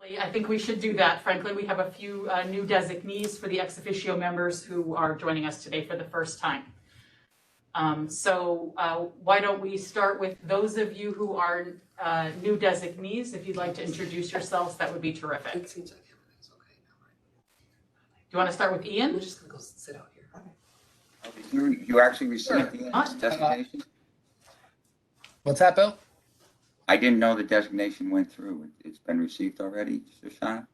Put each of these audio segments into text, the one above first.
I think we should do that. Frankly, we have a few new designees for the ex officio members who are joining us today for the first time. Why don't we start with those of you who are new designees? If you'd like to introduce yourselves, that would be terrific. It seems like everything's okay now, right? Do you want to start with Ian? We're just gonna go sit out here. You actually received the designation? What's that, Bill? I didn't know the designation went through. It's been received already, Shoshana?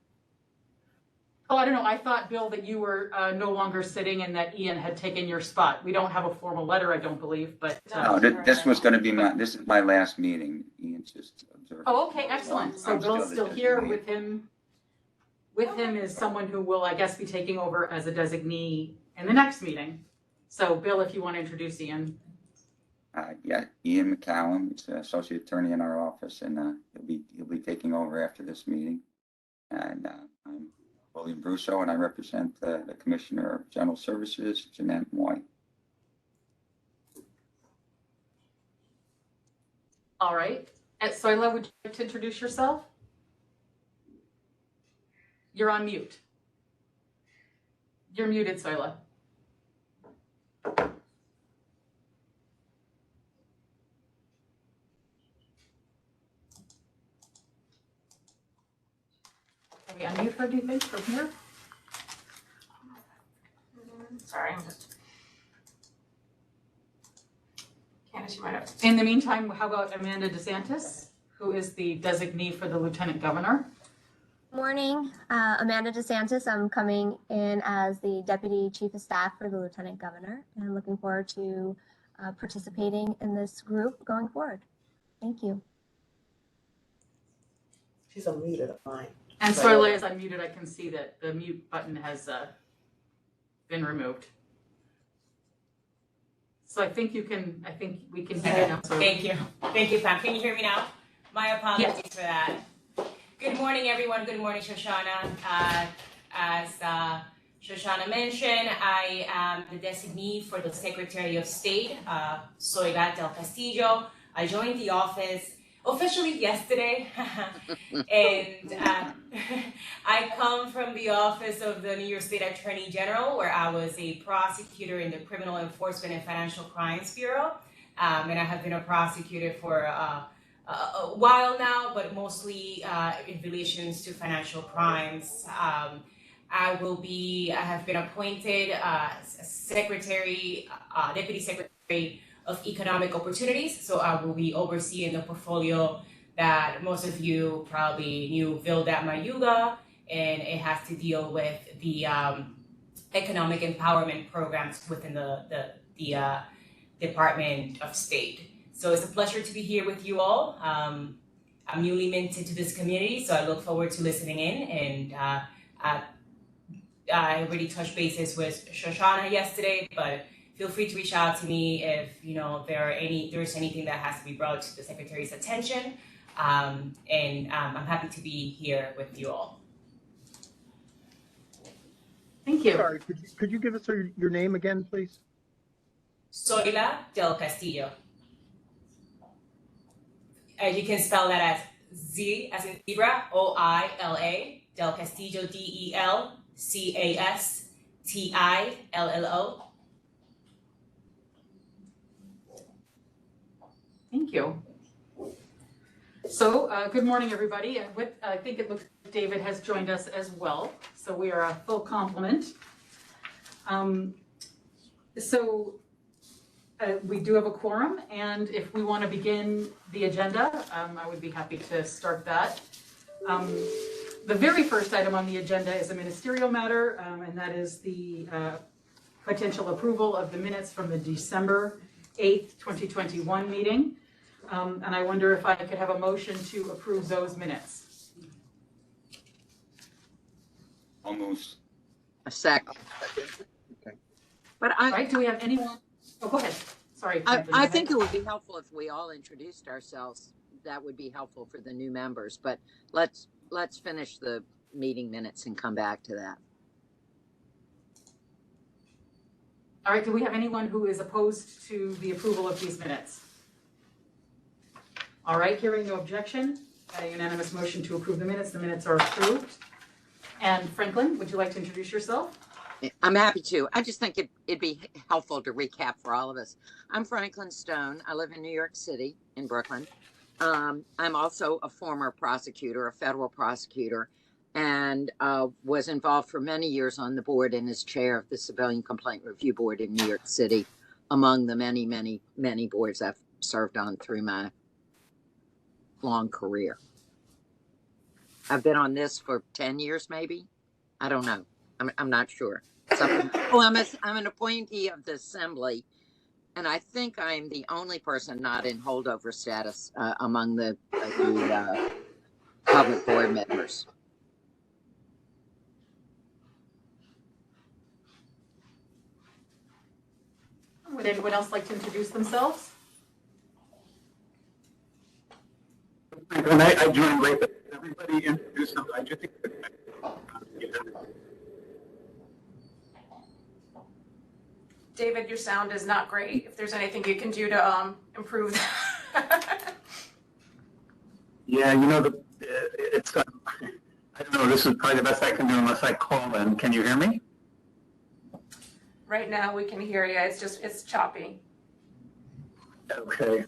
Oh, I don't know. I thought, Bill, that you were no longer sitting and that Ian had taken your spot. We don't have a formal letter, I don't believe, but. No, this was going to be this is my last meeting. Ian's just observing. Oh, okay, excellent. So Bill's still here with him. With him is someone who will, I guess, be taking over as a designee in the next meeting. So Bill, if you want to introduce Ian. Yeah, Ian McCallum. He's an associate attorney in our office, and he'll be taking over after this meeting. And I'm William Brusso, and I represent the Commissioner of General Services, Jeanette Moy. All right. Soila, would you like to introduce yourself? You're on mute. You're muted, Soila. Can we unmute her, do you think, from here? Sorry, I'm just. Candace, you might have. In the meantime, how about Amanda DeSantis, who is the designee for the Lieutenant Governor? Morning, Amanda DeSantis. I'm coming in as the Deputy Chief of Staff for the Lieutenant Governor, and I'm looking forward to participating in this group going forward. Thank you. She's unmuted at mine. And Soila is unmuted. I can see that the mute button has been removed. So I think we can hear you now. So. Thank you, Pam. Can you hear me now? My apologies for that. Good morning, everyone. Good morning, Shoshana. As Shoshana mentioned, I am the designee for the Secretary of State, Soila del Castillo. I joined the office officially yesterday, and I come from the office of the New York State Attorney General, where I was a prosecutor in the Criminal Enforcement and Financial Crimes Bureau, and I have been a prosecutor for a while now, but mostly in relations to financial crimes. I have been appointed Deputy Secretary of Economic Opportunities, so I will be overseeing the portfolio that most of you probably knew, Vildat Mayuga, and it has to deal with the economic empowerment programs within the Department of State. So it's a pleasure to be here with you all. I'm newly minted to this community, so I look forward to listening in. And I already touched bases with Shoshana yesterday, but feel free to reach out to me if there's anything that has to be brought to the Secretary's attention. I'm happy to be here with you all. Thank you. Sorry, could you give us your name again, please? Soila del Castillo. You can spell that as Z as in zebra, O-I-L-A, del Castillo, D-E-L-C-A-S-T-I-L-L-O. Thank you. So, good morning, everybody. I think it looks like David has joined us as well. So we are a full complement. We do have a quorum, and if we want to begin the agenda, I would be happy to start that. The very first item on the agenda is a ministerial matter, and that is the potential approval of the minutes from the December 8th, 2021 meeting. And I wonder if I could have a motion to approve those minutes. Almost. A sec. Okay. But All right, do we have anyone? Oh, go ahead. Sorry. I think it would be helpful if we all introduced ourselves. That would be helpful for the new members. But let's finish the meeting minutes and come back to that. All right, do we have anyone who is opposed to the approval of these minutes? All right, hearing no objection, a unanimous motion to approve the minutes. The minutes are approved. And Franklin, would you like to introduce yourself? I'm happy to. I just think it'd be helpful to recap for all of us. I'm Franklin Stone. I live in New York City, in Brooklyn. I'm also a former prosecutor, a federal prosecutor, and was involved for many years on the board and as chair of the Civilian Complaint Review Board in New York City, among the many, many, many boards I've served on through my long career. I've been on this for 10 years, maybe. I don't know. I'm not sure. Something. Oh, I'm an appointee of the Assembly, and I think I'm the only person not in holdover status among the public board members. Would anyone else like to introduce themselves? When I joined late, but everybody introduced them. I just think. David, your sound is not great. If there's anything you can do to improve that. Yeah, you know, it's, I don't know, this is probably the best I can do unless I call in. Can you hear me? Right now we can hear you. It's choppy. Okay.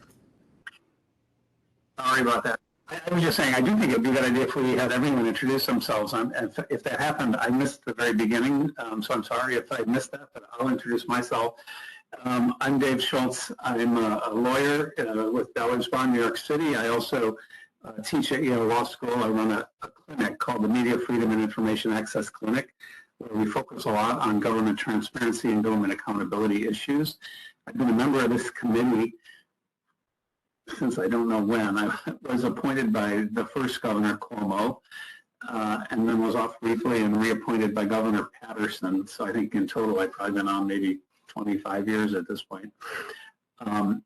Sorry about that. I was just saying, I do think it'd be a good idea if we had everyone introduce themselves. And if that happened, I missed the very beginning, so I'm sorry if I missed that, but I'll introduce myself. I'm Dave Schultz. I'm a lawyer with Ballard's Bond, New York City. I also teach at Yale Law School. I run a clinic called the Media Freedom and Information Access Clinic, where we focus a lot on government transparency and government accountability issues. I've been a member of this committee since I don't know when. I was appointed by the first Governor Cuomo, and then was off briefly and reappointed by Governor Patterson. So I think in total I've probably been on maybe 25 years at this point. I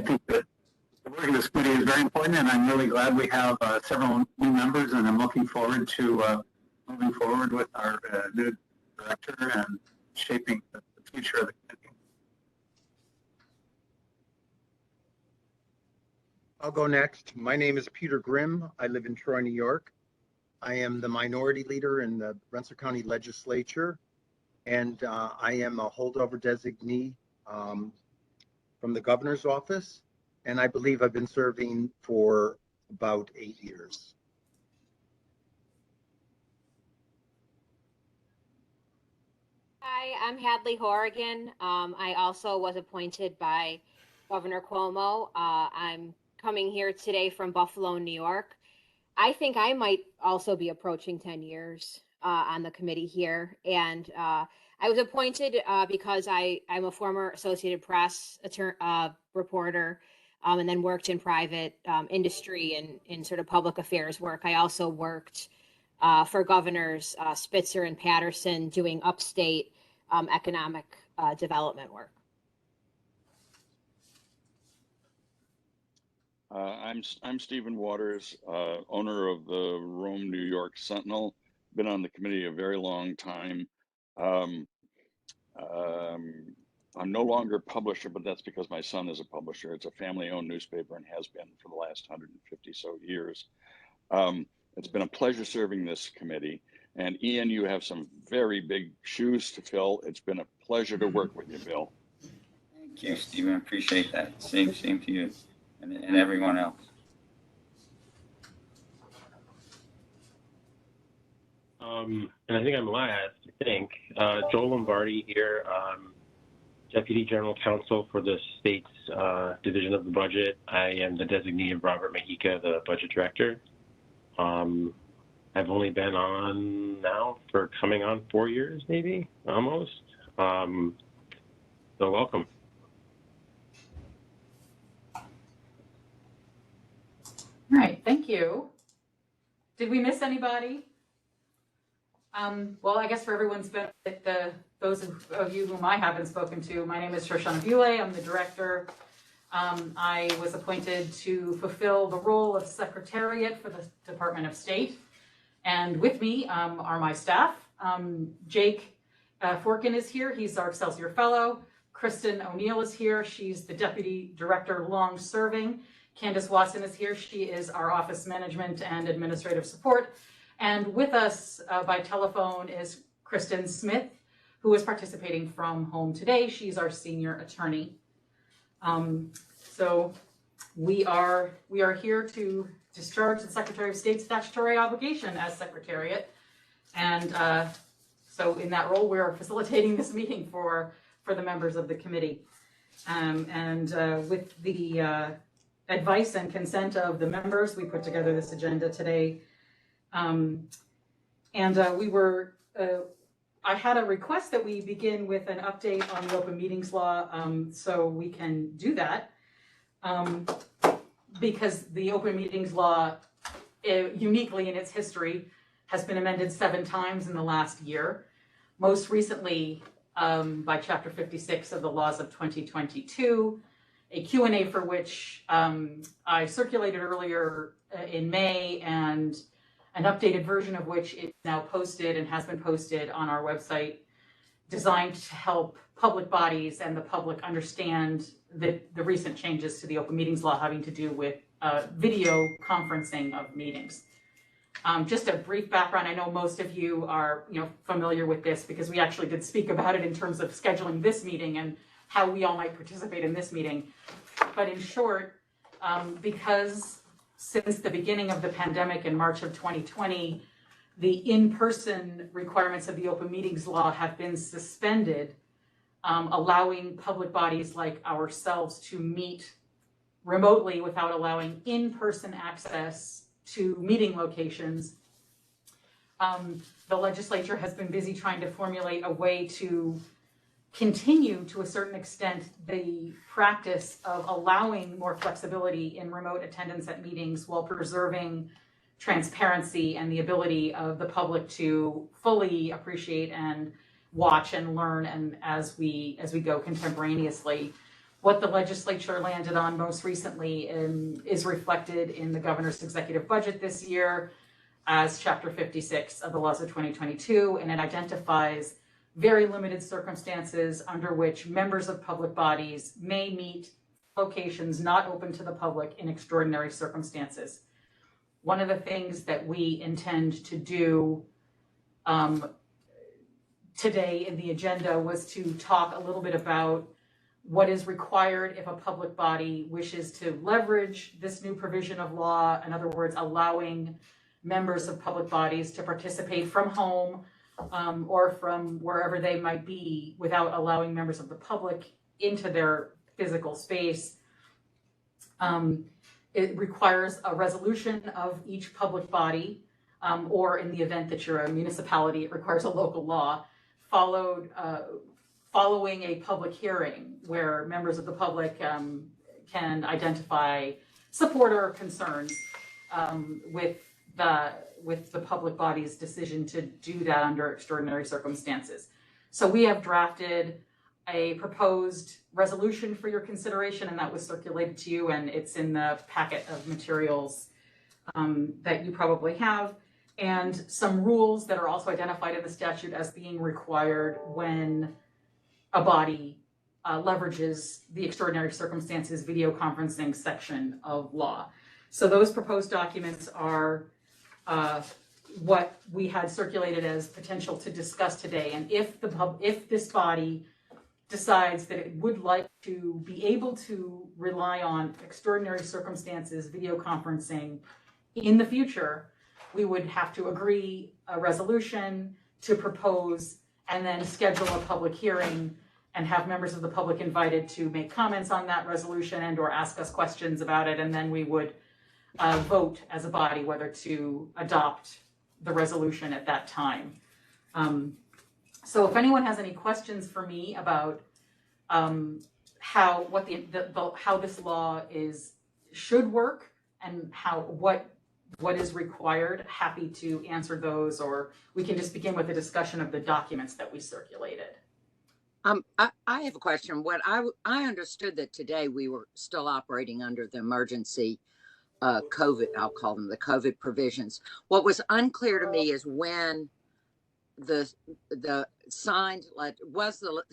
think that the work of this committee is very important, and I'm really glad we have several new members, and I'm looking forward to moving forward with our new director and shaping the future of the committee. I'll go next. My name is Peter Grimm. I live in Troy, New York. I am the minority leader in the Rensselaer County Legislature, and I am a holdover designee from the governor's office, and I believe I've been serving for about 8 years. Hi, I'm Hadley Horrigan. I also was appointed by Governor Cuomo. I'm coming here today from Buffalo, New York. I think I might also be approaching 10 years on the committee here. And I was appointed because I'm a former Associated Press reporter and then worked in private industry and in sort of public affairs work. I also worked for Governors Spitzer and Patterson doing upstate economic development work. I'm Stephen Waters, owner of the Rome, New York Sentinel. Been on the committee a very long time. I'm no longer a publisher, but that's because my son is a publisher. It's a family-owned newspaper and has been for the last 150 so years. It's been a pleasure serving this committee. And Ian, you have some very big shoes to fill. It's been a pleasure to work with you, Bill. Thank you, Stephen. Appreciate that. Same to you and everyone else. And I think I'm last, Joel Lombardi here, Deputy General Counsel for the state's Division of the Budget. I am the designee of Robert Mahica, the Budget Director. I've only been on now for coming on 4 years, maybe, almost. So welcome. All right, thank you. Did we miss anybody? Well, I guess for everyone's benefit, those of you whom I haven't spoken to, my name is Shoshana Bule. I'm the director. I was appointed to fulfill the role of Secretariat for the Department of State. And with me are my staff. Jake Forkin is here. He's our Excelsior Fellow. Kristen O'Neill is here. She's the Deputy Director, long serving. Candace Watson is here. She is our office management and administrative support. And with us by telephone is Kristen Smith, who is participating from home today. She's our senior attorney. So we are here to discharge the Secretary of State's statutory obligation as Secretariat. And so in that role, we're facilitating this meeting for the members of the committee. With the advice and consent of the members, we put together this agenda today. I had a request that we begin with an update on the open meetings law, so we can do that. Because the open meetings law, uniquely in its history, has been amended 7 times in the last year. Most recently, by Chapter 56 of the Laws of 2022, a Q&A for which I circulated earlier in May, and an updated version of which is now posted and has been posted on our website, designed to help public bodies and the public understand the recent changes to the open meetings law having to do with video conferencing of meetings. Just a brief background. I know most of you are familiar with this because we actually did speak about it in terms of scheduling this meeting and how we all might participate in this meeting. But in short, because since the beginning of the pandemic in March of 2020, the in-person requirements of the open meetings law have been suspended, allowing public bodies like ourselves to meet remotely without allowing in-person access to meeting locations. The legislature has been busy trying to formulate a way to continue, to a certain extent, the practice of allowing more flexibility in remote attendance at meetings while preserving transparency and the ability of the public to fully appreciate and watch and learn, and as we go contemporaneously. What the legislature landed on most recently is reflected in the governor's executive budget this year as Chapter 56 of the Laws of 2022, and it identifies very limited circumstances under which members of public bodies may meet locations not open to the public in extraordinary circumstances. One of the things that we intend to do today in the agenda was to talk a little bit about what is required if a public body wishes to leverage this new provision of law. In other words, allowing members of public bodies to participate from home or from wherever they might be without allowing members of the public into their physical space. It requires a resolution of each public body, or in the event that you're a municipality, it requires a local law, following a public hearing where members of the public can identify support or concerns with the public body's decision to do that under extraordinary circumstances. So we have drafted a proposed resolution for your consideration, and that was circulated to you, and it's in the packet of materials that you probably have, and some rules that are also identified in the statute as being required when a body leverages the extraordinary circumstances video conferencing section of law. So those proposed documents are what we had circulated as potential to discuss today. And if this body decides that it would like to be able to rely on extraordinary circumstances video conferencing in the future, we would have to agree a resolution to propose and then schedule a public hearing and have members of the public invited to make comments on that resolution and or ask us questions about it. And then we would vote as a body whether to adopt the resolution at that time. So if anyone has any questions for me about how this law should work and what is required, happy to answer those, or we can just begin with a discussion of the documents that we circulated. I have a question. What I understood that today we were still operating under the emergency COVID, I'll call them the COVID provisions. What was unclear to me is when the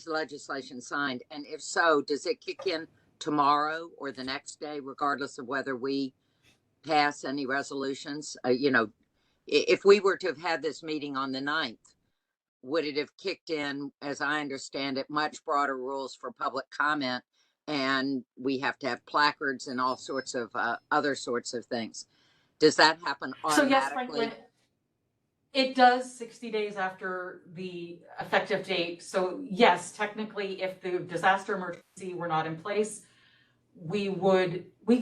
legislation signed, and if so, does it kick in tomorrow or the next day, regardless of whether we pass any resolutions? If we were to have had this meeting on the 9th, would it have kicked in, as I understand it, much broader rules for public comment? And we have to have placards and all sorts of other sorts of things. Does that happen So yes, automatically? Franklin, it does 60 days after the effective date. So yes, technically, if the disaster emergency were not in place,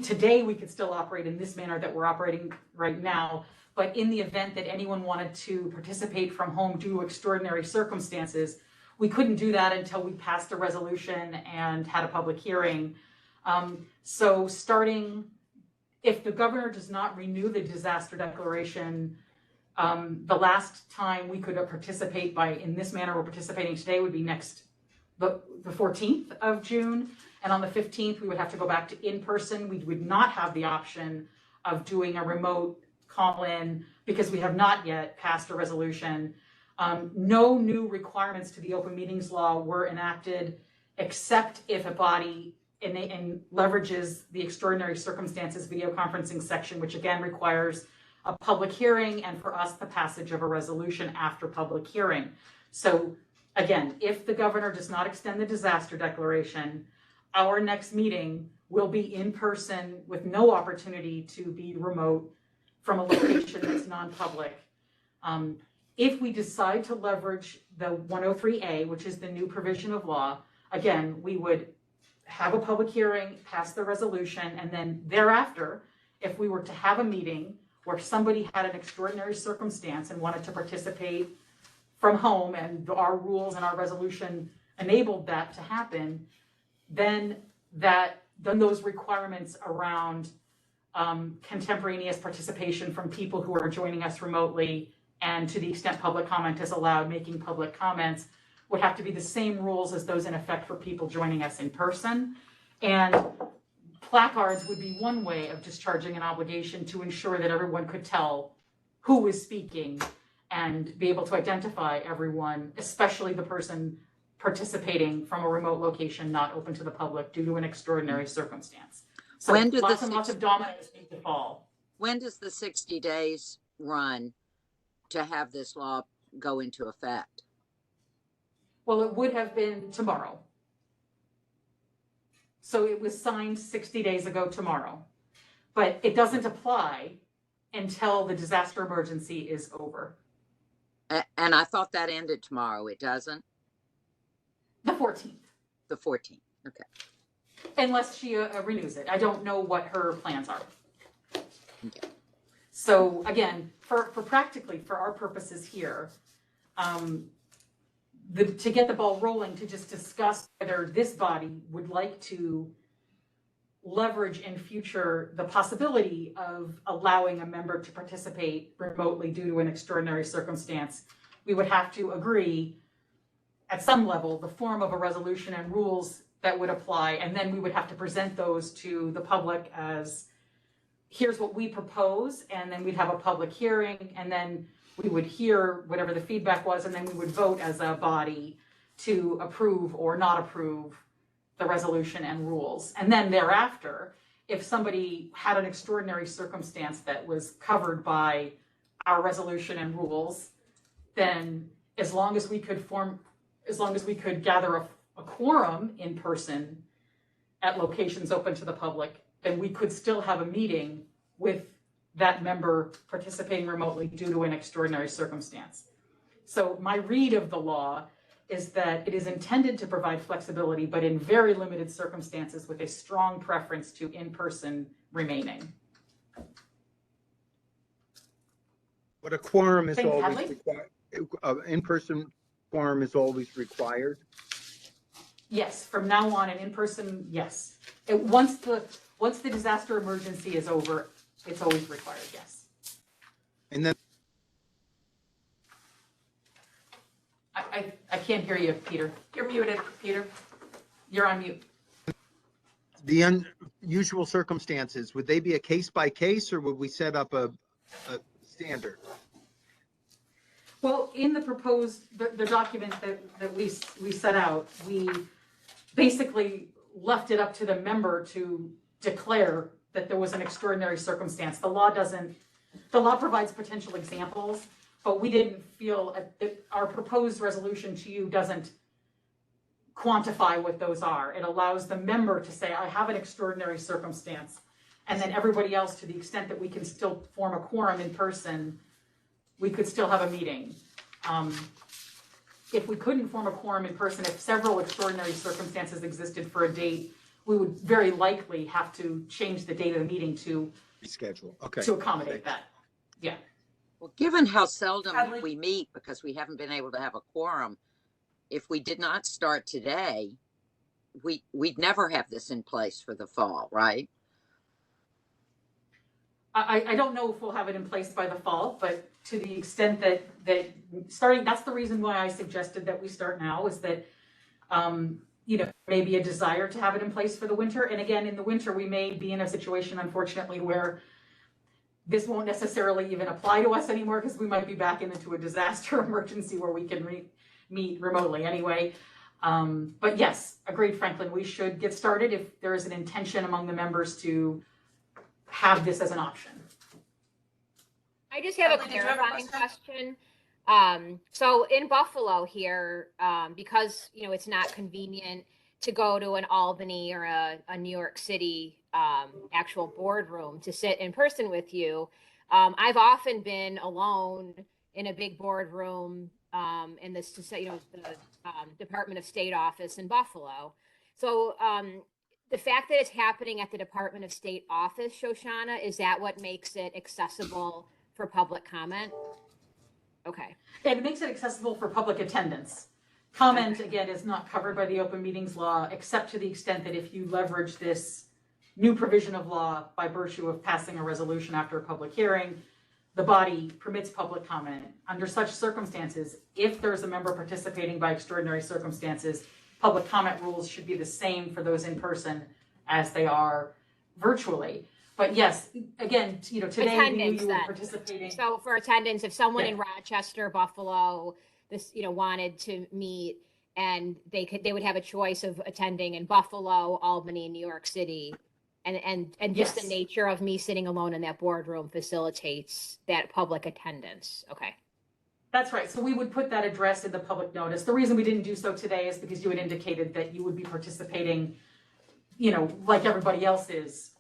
today we could still operate in this manner that we're operating right now. But in the event that anyone wanted to participate from home due to extraordinary circumstances, we couldn't do that until we passed a resolution and had a public hearing. So starting, if the governor does not renew the disaster declaration, the last time we could participate in this manner we're participating today would be the 14th of June. And on the 15th, we would have to go back to in-person. We would not have the option of doing a remote call-in because we have not yet passed a resolution. No new requirements to the open meetings law were enacted, except if a body and leverages the extraordinary circumstances video conferencing section, which again requires a public hearing and for us the passage of a resolution after public hearing. So again, if the governor does not extend the disaster declaration, our next meeting will be in person with no opportunity to be remote from a location that's non-public. If we decide to leverage the 103A, which is the new provision of law, again, we would have a public hearing, pass the resolution, and then thereafter, if we were to have a meeting where somebody had an extraordinary circumstance and wanted to participate from home and our rules and our resolution enabled that to happen, then those requirements around contemporaneous participation from people who are joining us remotely and to the extent public comment is allowed, making public comments would have to be the same rules as those in effect for people joining us in person. And placards would be one way of discharging an obligation to ensure that everyone could tell who was speaking and be able to identify everyone, especially the person participating from a remote location not open to the public due to an extraordinary circumstance. So lots and lots of dominoes need to fall. When does the 60 days run to have this law go into effect? Well, it would have been tomorrow. So it was signed 60 days ago tomorrow, but it doesn't apply until the disaster emergency is over. And I thought that ended tomorrow. It doesn't? The 14th. The 14th, okay. Unless she renews it. I don't know what her plans are. Okay. So again, for practically, for our purposes here, to get the ball rolling, to just discuss whether this body would like to leverage in future the possibility of allowing a member to participate remotely due to an extraordinary circumstance, we would have to agree at some level the form of a resolution and rules that would apply, and then we would have to present those to the public as here's what we propose, and then we'd have a public hearing, and then we would hear whatever the feedback was, and then we would vote as a body to approve or not approve the resolution and rules. And then thereafter, if somebody had an extraordinary circumstance that was covered by our resolution and rules, then as long as we could gather a quorum in person at locations open to the public, then we could still have a meeting with that member participating remotely due to an extraordinary circumstance. So my read of the law is that it is intended to provide flexibility, but in very limited circumstances with a strong preference to in-person remaining. But a quorum is Thanks, always Hadley. required. In-person quorum is always required. Yes, from now on, an in-person, yes. Once the disaster emergency is over, it's always required, yes. And then I can't hear you, Peter. You're muted, Peter. You're on mute. the unusual circumstances, would they be a case by case, or would we set up a standard? Well, in the proposed, the document that we set out, we basically left it up to the member to declare that there was an extraordinary circumstance. The law provides potential examples, but we didn't feel that our proposed resolution to you doesn't quantify what those are. It allows the member to say, I have an extraordinary circumstance. And then everybody else, to the extent that we can still form a quorum in person, we could still have a meeting. If we couldn't form a quorum in person, if several extraordinary circumstances existed for a date, we would very likely have to change the date of the meeting to Schedule. Okay. to accommodate that. Yeah. Well, given how seldom Hadley? we meet because we haven't been able to have a quorum, if we did not start today, we'd never have this in place for the fall, right? I don't know if we'll have it in place by the fall, but to the extent that starting, that's the reason why I suggested that we start now, is that, maybe a desire to have it in place for the winter. And again, in the winter, we may be in a situation, unfortunately, where this won't necessarily even apply to us anymore, because we might be back into a disaster emergency where we can meet remotely anyway. But yes, agreed, Franklin, we should get started if there is an intention among the members to have this as an option. I just have a Emily, did you have a clarifying question. So in Buffalo here, because it's not convenient to go to an Albany or a New York City actual boardroom to sit in person with you, I've often been alone in a big boardroom in this, the Department of State office in Buffalo. So the fact that it's happening at the Department of State office, Shoshana, is that what makes it accessible for public comment? Okay. And it makes it accessible for public attendance. Comment, again, is not covered by the open meetings law, except to the extent that if you leverage this new provision of law by virtue of passing a resolution after a public hearing, the body permits public comment. Under such circumstances, if there's a member participating by extraordinary circumstances, public comment rules should be the same for those in person as they are virtually. But yes, again, today we knew you were participating. So for attendance, if someone in Rochester, Buffalo, wanted to meet, and they would have a choice of attending in Buffalo, Albany, New York City, and just the nature of me sitting alone in that boardroom facilitates that public attendance. Okay. That's right. So we would put that address in the public notice. The reason we didn't do so today is because you had indicated that you would be participating, like everybody else is,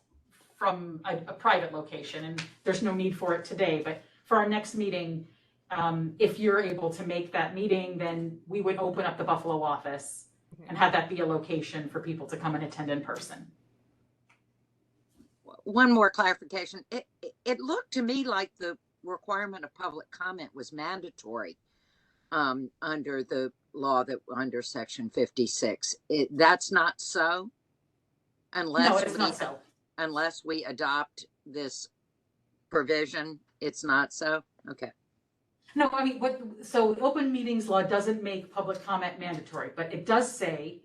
from a private location, and there's no need for it today. But for our next meeting, if you're able to make that meeting, then we would open up the Buffalo office and have that be a location for people to come and attend in person. One more clarification. It looked to me like the requirement of public comment was mandatory under the law under Section 56. That's not so? No, it's not so. Unless we adopt this provision, it's not so? Okay. No, I mean, so open meetings law doesn't make public comment mandatory, but it does say,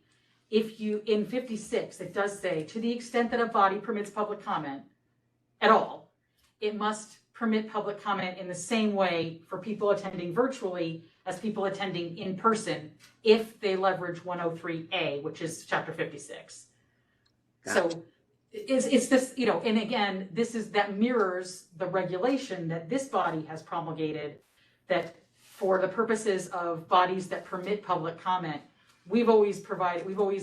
in 56, it does say, to the extent that a body permits public comment at all, it must permit public comment in the same way for people attending virtually as people attending in person, if they leverage 103A, which is Chapter 56. Gotcha. So it's this, and again, that mirrors the regulation that this body has promulgated, that for the purposes of bodies that permit public comment, we've always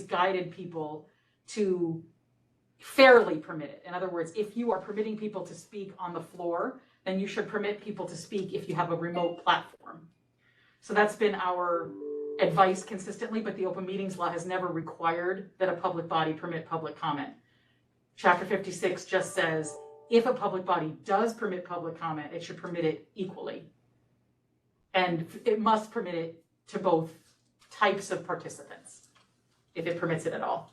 guided people to fairly permit it. In other words, if you are permitting people to speak on the floor, then you should permit people to speak if you have a remote platform. So that's been our advice consistently, but the open meetings law has never required that a public body permit public comment. Chapter 56 just says, if a public body does permit public comment, it should permit it equally. And it must permit it to both types of participants, if it permits it at all.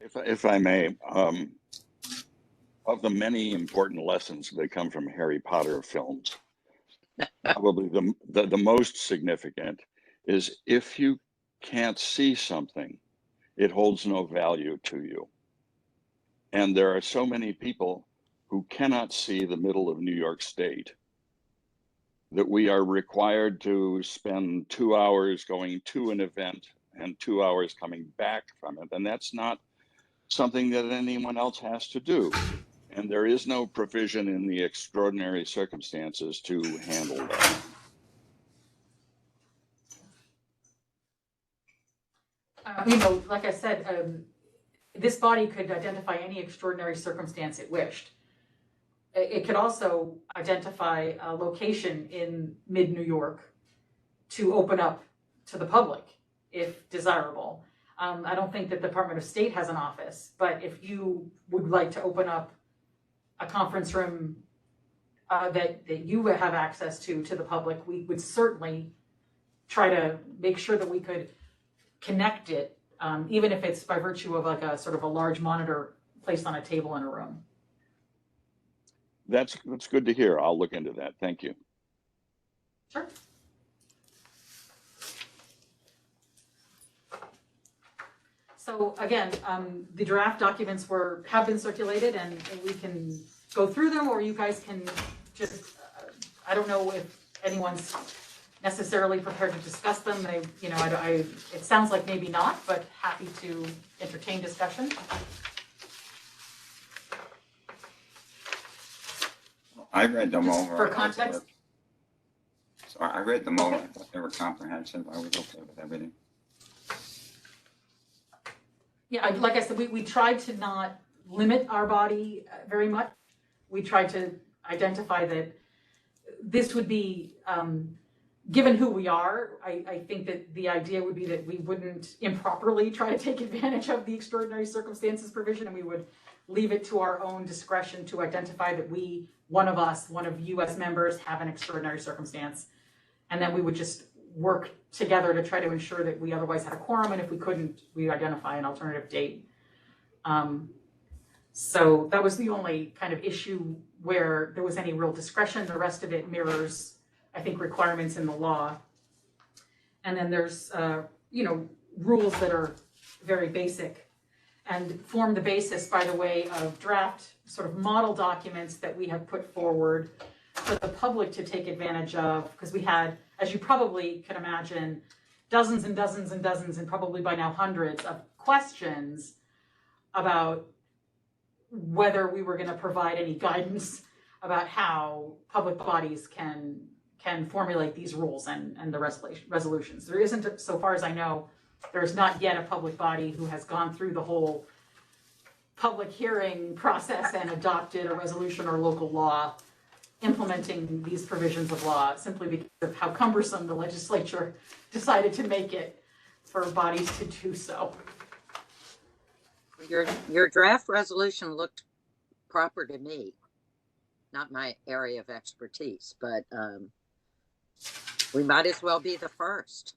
If I may, of the many important lessons that come from Harry Potter films, probably the most significant is, if you can't see something, it holds no value to you. And there are so many people who cannot see the middle of New York State. that we are required to spend 2 hours going to an event and 2 hours coming back from it. And that's not something that anyone else has to do. And there is no provision in the extraordinary circumstances to handle that. Like I said, this body could identify any extraordinary circumstance it wished. It could also identify a location in mid-New York to open up to the public if desirable. I don't think that the Department of State has an office, but if you would like to open up a conference room that you have access to the public, we would certainly try to make sure that we could connect it, even if it's by virtue of like a sort of a large monitor placed on a table in a room. That's good to hear. I'll look into that. Thank you. Sure. So again, the draft documents have been circulated, and we can go through them, or you guys can just, I don't know if anyone's necessarily prepared to discuss them. It sounds like maybe not, but happy to entertain discussion. I read them Just over. for context. So I read them over. I thought they were comprehensive. I was okay with everything. Yeah, like I said, we tried to not limit our body very much. We tried to identify that this would be, given who we are, I think that the idea would be that we wouldn't improperly try to take advantage of the extraordinary circumstances provision, and we would leave it to our own discretion to identify that one of you as members, have an extraordinary circumstance. And then we would just work together to try to ensure that we otherwise had a quorum, and if we couldn't, we identify an alternative date. So that was the only kind of issue where there was any real discretion. The rest of it mirrors, I think, requirements in the law. And then there's, rules that are very basic and form the basis, by the way, of draft sort of model documents that we have put forward for the public to take advantage of, because we had, as you probably can imagine, dozens and dozens and dozens, and probably by now hundreds of questions about whether we were going to provide any guidance about how public bodies can formulate these rules and the resolutions. There isn't, so far as I know, there's not yet a public body who has gone through the whole public hearing process and adopted a resolution or local law implementing these provisions of law, simply because of how cumbersome the legislature decided to make it for bodies to do so. Your draft resolution looked proper to me. Not my area of expertise, but we might as well be the first.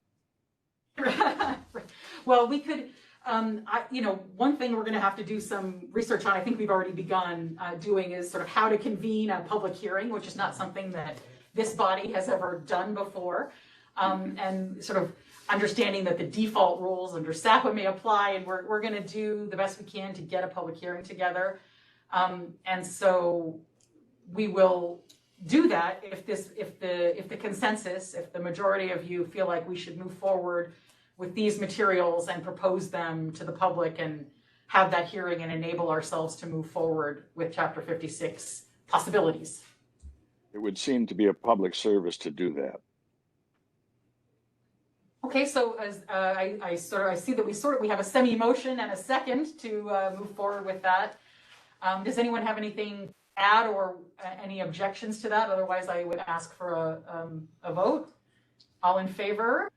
Well, we could, one thing we're going to have to do some research on, I think we've already begun doing, is sort of how to convene a public hearing, which is not something that this body has ever done before, and sort of understanding that the default rules under SAPA may apply, and we're going to do the best we can to get a public hearing together. And so we will do that if the consensus, if the majority of you feel like we should move forward with these materials and propose them to the public and have that hearing and enable ourselves to move forward with Chapter 56 possibilities. It would seem to be a public service to do that. Okay, so as I see that we have a semi-motion and a second to move forward with that. Does anyone have anything to add or any objections to that? Otherwise, I would ask for a vote. All in favor?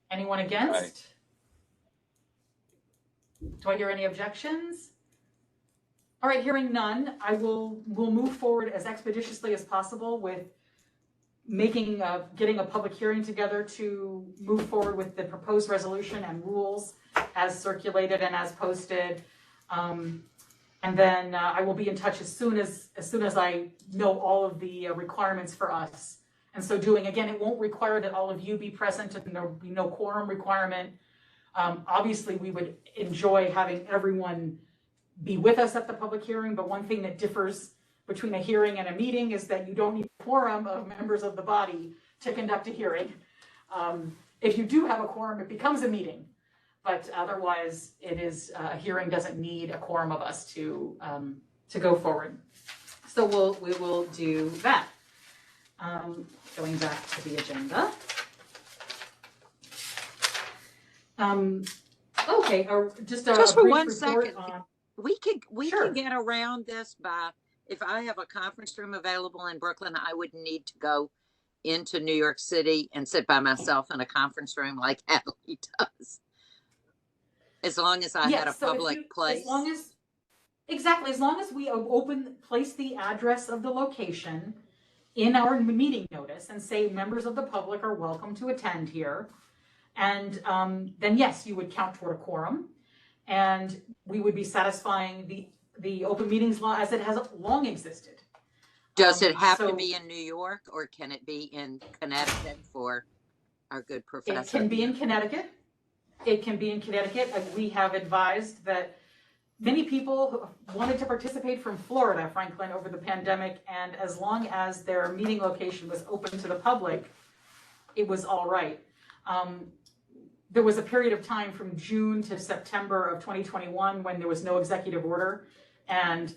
Anyone against? Aye. Do I hear any objections? All right, hearing none, we'll move forward as expeditiously as possible with getting a public hearing together to move forward with the proposed resolution and rules as circulated and as posted. And then I will be in touch as soon as I know all of the requirements for us. And so doing, again, it won't require that all of you be present, and there will be no quorum requirement. Obviously, we would enjoy having everyone be with us at the public hearing, but one thing that differs between a hearing and a meeting is that you don't need a quorum of members of the body to conduct a hearing. If you do have a quorum, it becomes a meeting, but otherwise it is, a hearing doesn't need a quorum of us to go forward. So we will do that. Going back to the agenda. Okay, just for brief one report second, on. we Sure. could get around this by, if I have a conference room available in Brooklyn, I wouldn't need to go into New York City and sit by myself in a conference room like Hadley does. As long as I had a public place. As long as we place the address of the location in our meeting notice and say members of the public are welcome to attend here. And then yes, you would count toward a quorum, and we would be satisfying the open meetings law as it has long existed. Does it have to be in New York, or can it be in Connecticut for our good professor? It can be in Connecticut. It can be in Connecticut. We have advised that many people wanted to participate from Florida, Franklin, over the pandemic, and as long as their meeting location was open to the public, it was all right. There was a period of time from June to September of 2021 when there was no executive order and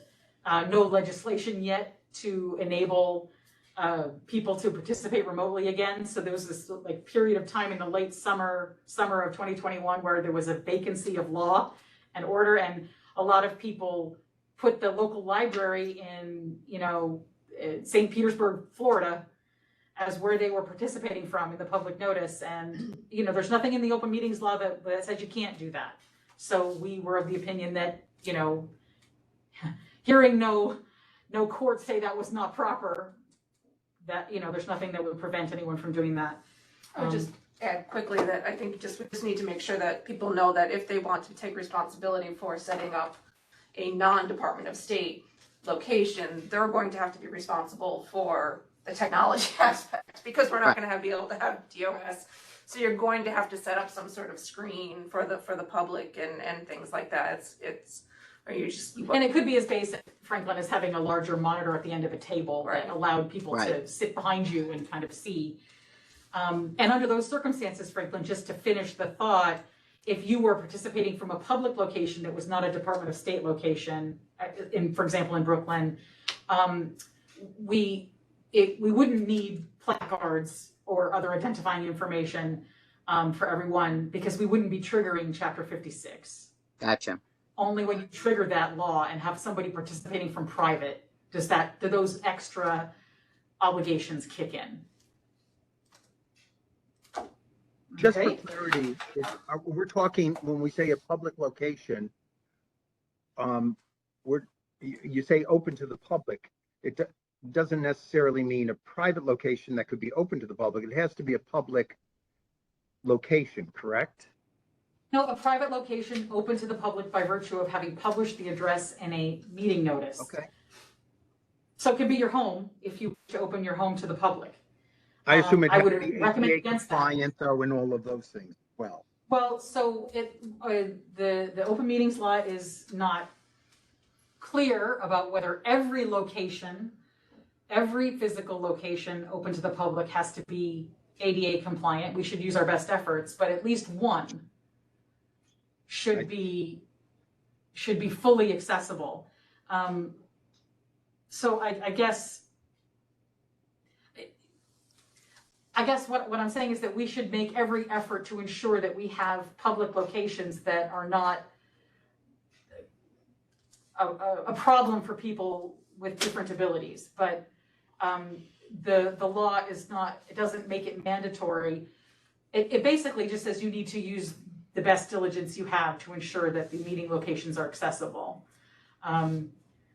no legislation yet to enable people to participate remotely again. So there was this like period of time in the late summer of 2021 where there was a vacancy of law and order, and a lot of people put the local library in, St. Petersburg, Florida, as where they were participating from in the public notice. And, there's nothing in the open meetings law that says you can't do that. So we were of the opinion that, hearing no court say that was not proper, that, there's nothing that would prevent anyone from doing that. I would just add quickly that I think we just need to make sure that people know that if they want to take responsibility for setting up a non-Department of State location, they're going to have to be responsible for the technology aspect, because we're not going to be able to have DOS. So you're going to have to set up some sort of screen for the public and things like that. And it could be as basic, Franklin, as having a larger monitor at the end of a table that allowed people to sit behind you and kind of see. And under those circumstances, Franklin, just to finish the thought, if you were participating from a public location that was not a Department of State location, for example, in Brooklyn, we wouldn't need placards or other identifying information for everyone, because we wouldn't be triggering Chapter 56. Gotcha. Only when you trigger that law and have somebody participating from private, do those extra obligations kick in. Just for clarity, we're talking, when we say a public location, you say open to the public. It doesn't necessarily mean a private location that could be open to the public. It has to be a public location, correct? No, a private location open to the public by virtue of having published the address in a meeting notice. Okay. So it could be your home if you wish to open your home to the public. I assume it I has would to be recommend ADA against that. compliant though, and all of those things. Well, so the open meetings law is not clear about whether every location, every physical location open to the public has to be ADA compliant. We should use our best efforts, but at least one should be fully accessible. So I guess what I'm saying is that we should make every effort to ensure that we have public locations that are not a problem for people with different abilities. But the law is not, it doesn't make it mandatory. It basically just says you need to use the best diligence you have to ensure that the meeting locations are accessible.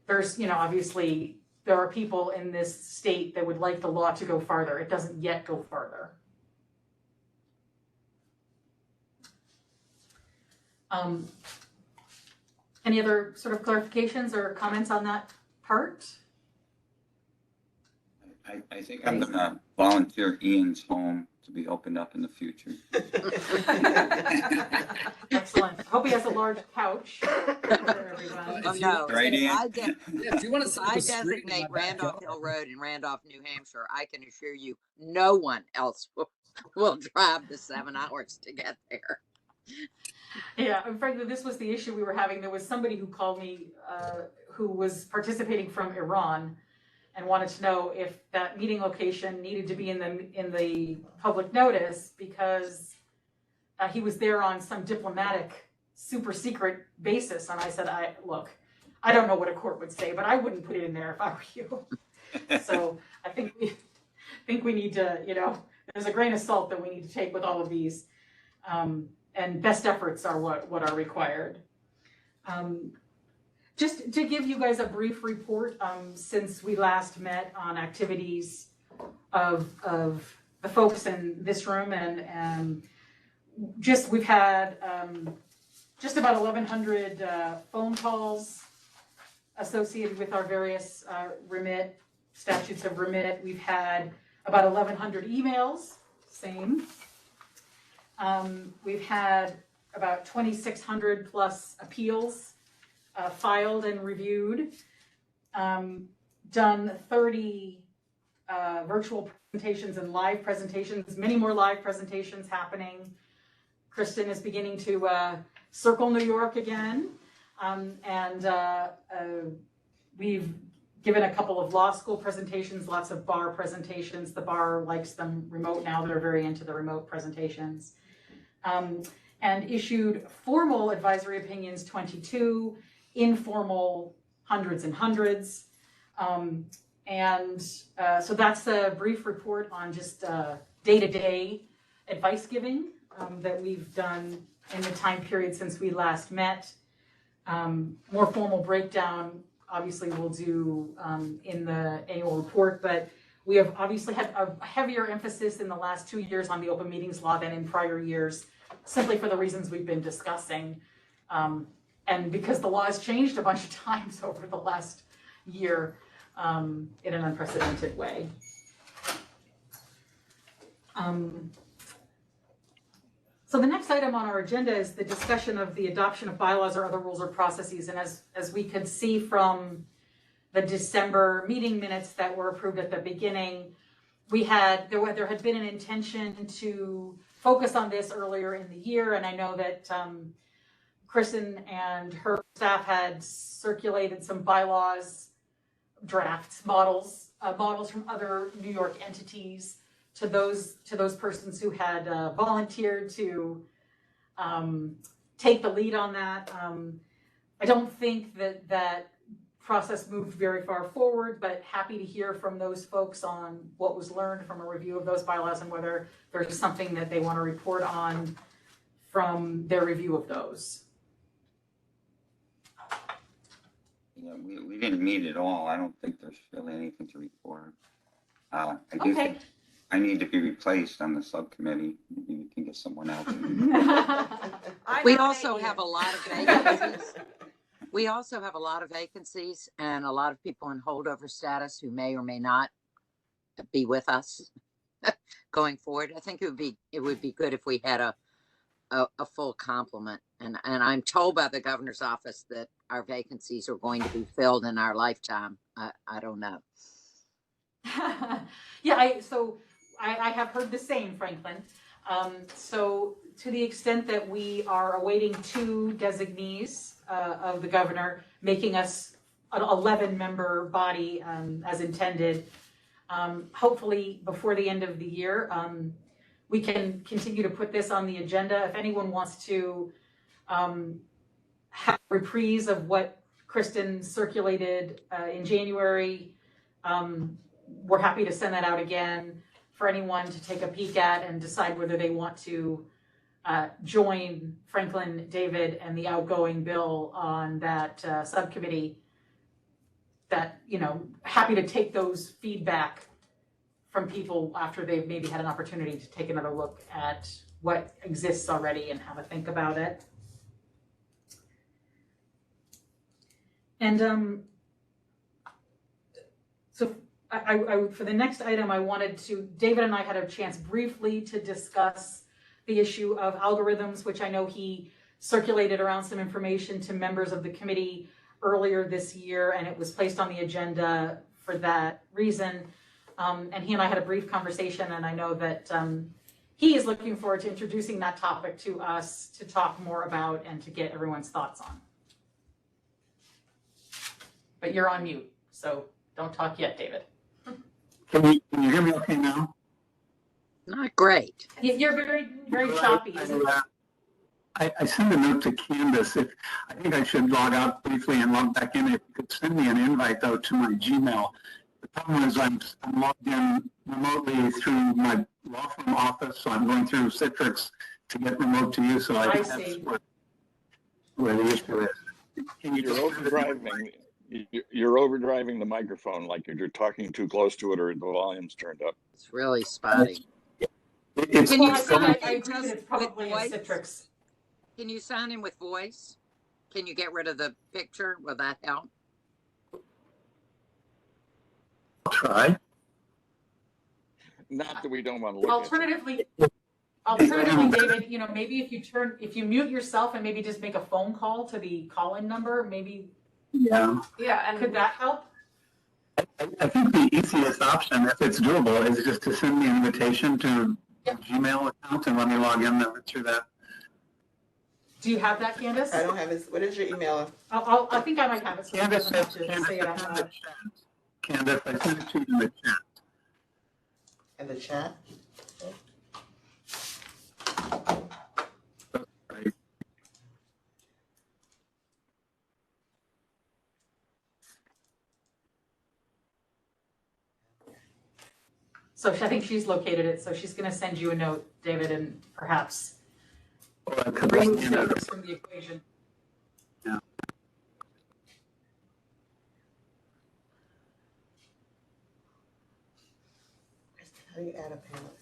There's, obviously, there are people in this state that would like the law to go farther. It doesn't yet go farther. Any other sort of clarifications or comments on that part? I think I'm going to volunteer Ian's home to be opened up in the future. Excellent. Hope he has a large couch for everyone. Oh, no. Right, Ian? If you want to If set up I a screen in designate my Randolph backyard. Hill Road in Randolph, New Hampshire, I can assure you no one else will drive the 7 hours to get there. Yeah, and frankly, this was the issue we were having. There was somebody who called me who was participating from Iran and wanted to know if that meeting location needed to be in the public notice because he was there on some diplomatic, super secret basis. And I said, look, I don't know what a court would say, but I wouldn't put it in there if I were you. So I think we need to, there's a grain of salt that we need to take with all of these. And best efforts are what are required. Just to give you guys a brief report, since we last met on activities of the folks in this room, and we've had just about 1,100 phone calls associated with our various statutes of remit. We've had about 1,100 emails, same. We've had about 2,600 plus appeals filed and reviewed, done 30 virtual presentations and live presentations, many more live presentations happening. Kristen is beginning to circle New York again, and we've given a couple of law school presentations, lots of bar presentations. The bar likes them remote now. They're very into the remote presentations. And issued formal advisory opinions 22, informal hundreds and hundreds. So that's a brief report on just day-to-day advice giving that we've done in the time period since we last met. More formal breakdown, obviously, we'll do in the annual report, but we have obviously had a heavier emphasis in the last 2 years on the open meetings law than in prior years, simply for the reasons we've been discussing. And because the law has changed a bunch of times over the last year in an unprecedented way. So the next item on our agenda is the discussion of the adoption of bylaws or other rules or processes. And as we could see from the December meeting minutes that were approved at the beginning, there had been an intention to focus on this earlier in the year. And I know that Kristen and her staff had circulated some bylaws, drafts, models from other New York entities to those persons who had volunteered to take the lead on that. I don't think that process moved very far forward, but happy to hear from those folks on what was learned from a review of those bylaws and whether there's something that they want to report on from their review of those. Yeah, we didn't meet at all. I don't think there's really anything to report. I do think I need to be replaced on the subcommittee. Maybe we can get someone else. We also have a lot of vacancies. We also have a lot of vacancies and a lot of people in holdover status who may or may not be with us going forward. I think it would be good if we had a full complement. And I'm told by the governor's office that our vacancies are going to be filled in our lifetime. I don't know. Yeah, I have heard the same, Franklin. So to the extent that we are awaiting 2 designees of the governor, making us an 11-member body as intended, hopefully before the end of the year, we can continue to put this on the agenda. If anyone wants to have a reprise of what Kristen circulated in January, we're happy to send that out again for anyone to take a peek at and decide whether they want to join Franklin, David, and the outgoing Bill on that subcommittee. That, happy to take those feedback from people after they've maybe had an opportunity to take another look at what exists already and have a think about it. And so for the next item, I wanted to, David and I had a chance briefly to discuss the issue of algorithms, which I know he circulated around some information to members of the committee earlier this year, and it was placed on the agenda for that reason. And he and I had a brief conversation, and I know that he is looking forward to introducing that topic to us to talk more about and to get everyone's thoughts on. But you're on mute, so don't talk yet, David. Can you hear me okay now? Not great. You're very, very choppy. I sent a note to Candace. I think I should log out briefly and log back in. If you could send me an invite, though, to my Gmail. The problem is I'm logged in remotely through my law firm office, so I'm going through Citrix to get remote to you. So I see. Where the issue is. You're overdriving the microphone, like you're talking too close to it or the volume's turned up. It's really spotty. I agree that it's probably a Citrix. Can you sign in with voice? Can you get rid of the picture? Will that help? I'll try. Not that we don't want to look Alternatively, David, maybe if you mute yourself and maybe just make a phone call to the call-in number, maybe. Yeah. Yeah, and could that help? I think the easiest option, if it's doable, is just to send me an invitation to a Gmail account and let me log in through that. Do you have that, Candace? I don't have it. What is your email? I think I might have it. So Candace, I don't have to say it out loud. Candace, I sent it to you in the chat. In the chat? Right. So I think she's located it. So she's going to send you a note, David, and perhaps remove Citrix from the equation. Yeah. How do you add a panelist?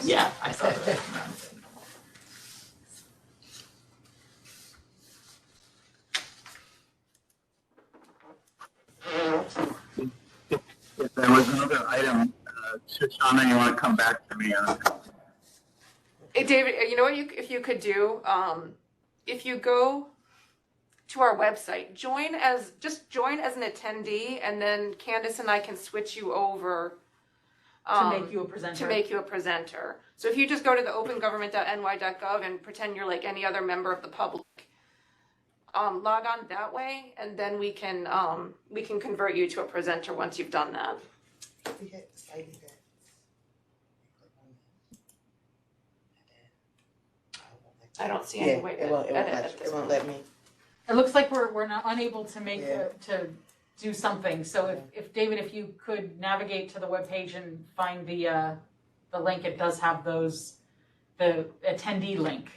Yeah, I saw that. If there was another item, Shoshana, you want to come back to me on? Hey, David, you know what if you could do? If you go to our website, join as an attendee, and then Candace and I can switch you over To make you a presenter. So if you just go to the opengovernment.ny.gov and pretend you're like any other member of the public, log on that way, and then we can convert you to a presenter once you've done that. We hit site events. I don't see any way it won't let me. It looks like we're not unable to make to do something. So if David, if you could navigate to the webpage and find the link, it does have the attendee link.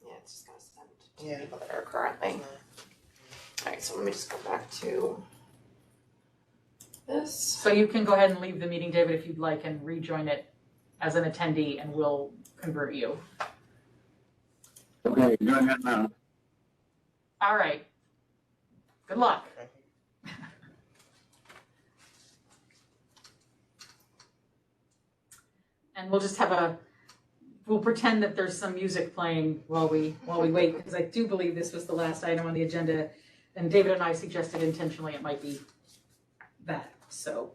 Yeah, it's just gonna send to people that are currently. All right, so let me just go back to this. So you can go ahead and leave the meeting, David, if you'd like, and rejoin it as an attendee, and we'll convert you. Okay, go ahead now. All right. Good luck. And we'll just we'll pretend that there's some music playing while we wait, because I do believe this was the last item on the agenda, and David and I suggested intentionally it might be that. So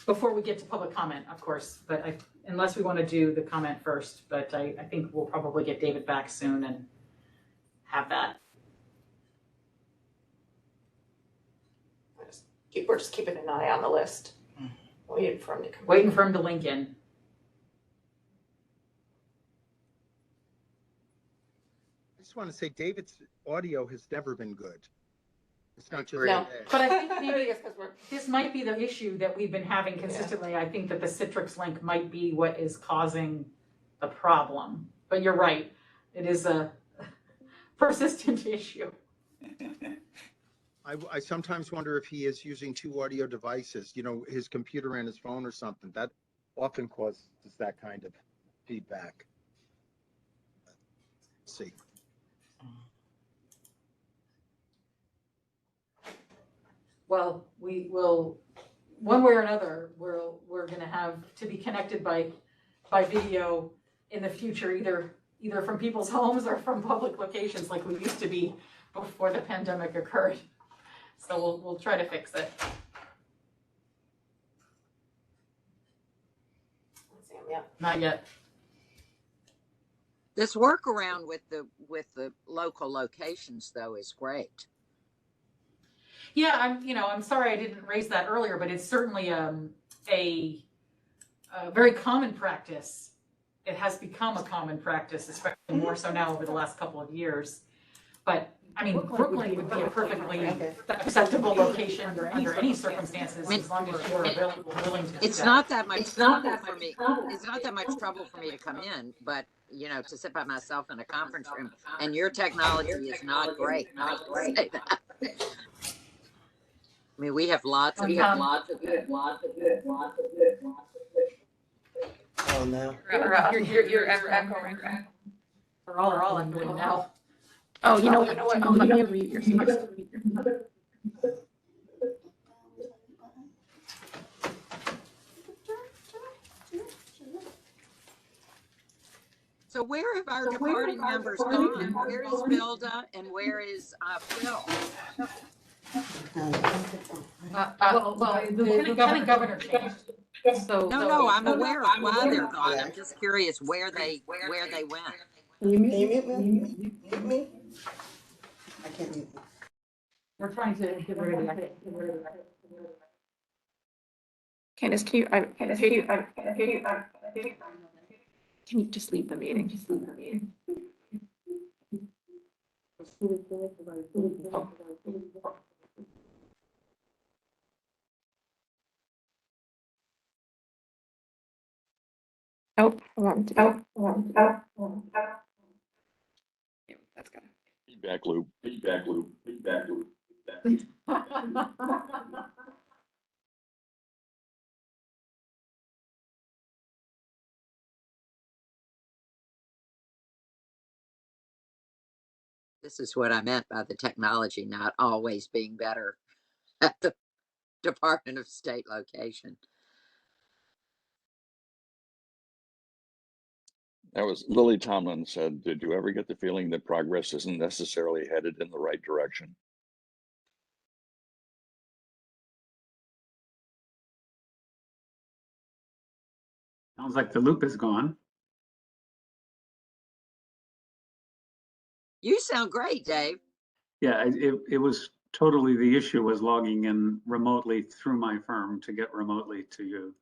before we get to public comment, of course, but unless we want to do the comment first, but I think we'll probably get David back soon and have that. We're just keeping an eye on the list. Waiting for him to link in. I just want to say David's audio has never been good. It's not just Agree. No, today. But I think maybe maybe it's because we're, this might be the issue that we've been having consistently. I think that the Citrix link might be what is causing the problem. But you're right, it is a persistent issue. I sometimes wonder if he is using two audio devices, you know, his computer and his phone or something. That often causes that kind of feedback. Let's see. Well, we will, one way or another, we're gonna have to be connected by video in the future, either from people's homes or from public locations like we used to be before the pandemic occurred. So we'll try to fix it. yeah. Not yet. This workaround with the local locations though is great. Yeah, I'm sorry I didn't raise that earlier, but it's certainly a very common practice. It has become a common practice, especially more so now over the last couple of years. But I mean, Brooklyn would be a perfectly acceptable location under any circumstances, as long as you're willing to do that. It's not that much trouble for me. It's not that much trouble for me to come in, but you know, to sit by myself in a conference room, and your technology is not great. I can say that. I mean, we have lots of Oh, no. You're echoing. We're all echoing now. Oh, you know what? Let me read your speech. So where have our departing members gone? Where is Bilda and where is Phil? The lieutenant governor changed. So No, I'm aware of why they're gone. I'm just curious where they went. Can you mute me? Mute me? I can't mute me. we're trying to get rid of that. Candace, can you just leave the meeting? Oh, hold on. Yeah, that's good. Feedback loop. This is what I meant by the technology not always being better at the Department of State location. That was Lily Tomlin said, did you ever get the feeling that progress isn't necessarily headed in the right direction? Sounds like the loop is gone. You sound great, Dave. Yeah, it was totally, the issue was logging in remotely through my firm to get remotely to you.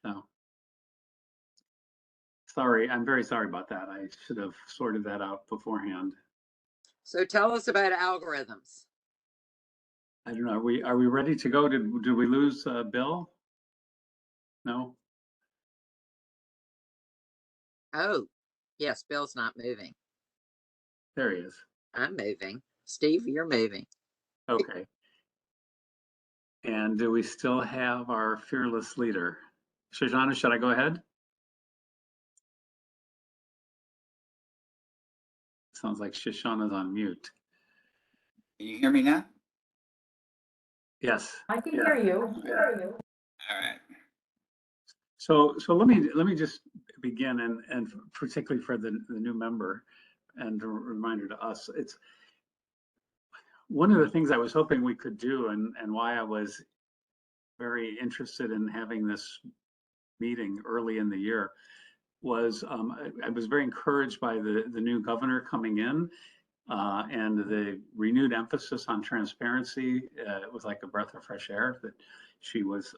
So sorry, I'm very sorry about that. I should have sorted that out beforehand. So tell us about algorithms. I don't know. Are we ready to go? Did we lose Bill? No. Oh, yes, Bill's not moving. There he is. I'm moving. Steve, you're moving. Okay. And do we still have our fearless leader? Shoshana, should I go ahead? Sounds like Shoshana's on mute. Can you hear me now? Yes. I can hear you. All right. So let me just begin, and particularly for the new member, and a reminder to us, it's one of the things I was hoping we could do, and why I was very interested in having this meeting early in the year was I was very encouraged by the new governor coming in and the renewed emphasis on transparency. It was like a breath of fresh air that she was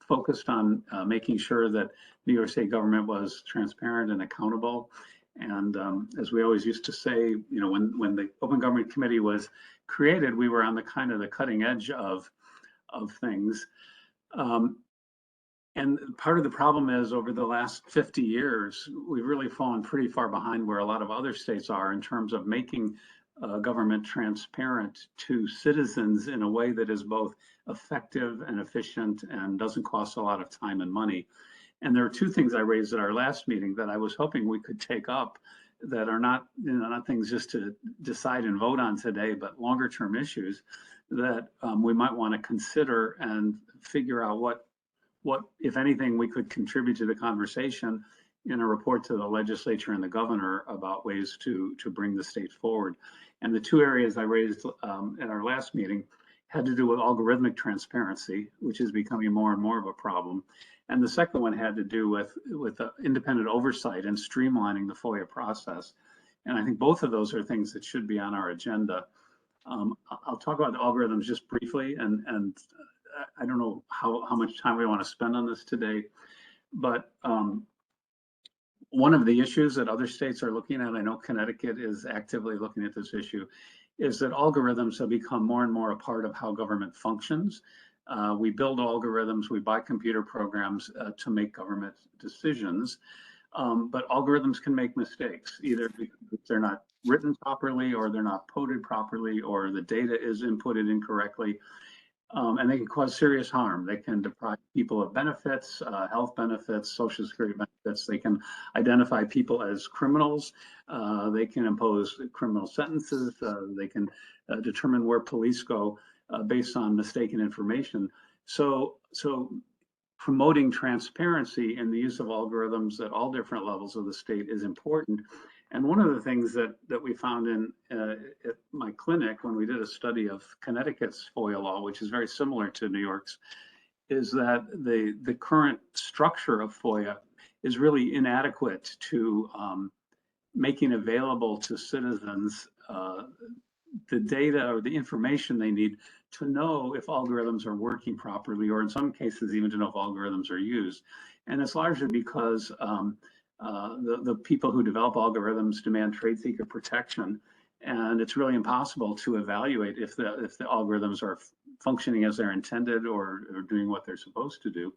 focused on making sure that New York State government was transparent and accountable. And as we always used to say, when the Open Government Committee was created, we were on the kind of the cutting edge of things. And part of the problem is over the last 50 years, we've really fallen pretty far behind where a lot of other states are in terms of making government transparent to citizens in a way that is both effective and efficient and doesn't cost a lot of time and money. And there are two things I raised at our last meeting that I was hoping we could take up that are not, not things just to decide and vote on today, but longer term issues that we might want to consider and figure out what, if anything, we could contribute to the conversation in a report to the legislature and the governor about ways to bring the state forward. And the two areas I raised at our last meeting had to do with algorithmic transparency, which is becoming more and more of a problem. And the second one had to do with independent oversight and streamlining the FOIA process. And I think both of those are things that should be on our agenda. I'll talk about the algorithms just briefly, and I don't know how much time we want to spend on this today, but one of the issues that other states are looking at, I know Connecticut is actively looking at this issue, is that algorithms have become more and more a part of how government functions. We build algorithms, we buy computer programs to make government decisions, but algorithms can make mistakes, either because they're not written properly or they're not coded properly or the data is inputted incorrectly. And they can cause serious harm. They can deprive people of benefits, health benefits, Social Security benefits. They can identify people as criminals. They can impose criminal sentences. They can determine where police go based on mistaken information. So promoting transparency in the use of algorithms at all different levels of the state is important. And one of the things that we found at my clinic when we did a study of Connecticut's FOIA law, which is very similar to New York's, is that the current structure of FOIA is really inadequate to making available to citizens the data or the information they need to know if algorithms are working properly, or in some cases even to know if algorithms are used. And it's largely because the people who develop algorithms demand trade secret protection, and it's really impossible to evaluate if the algorithms are functioning as they're intended or doing what they're supposed to do.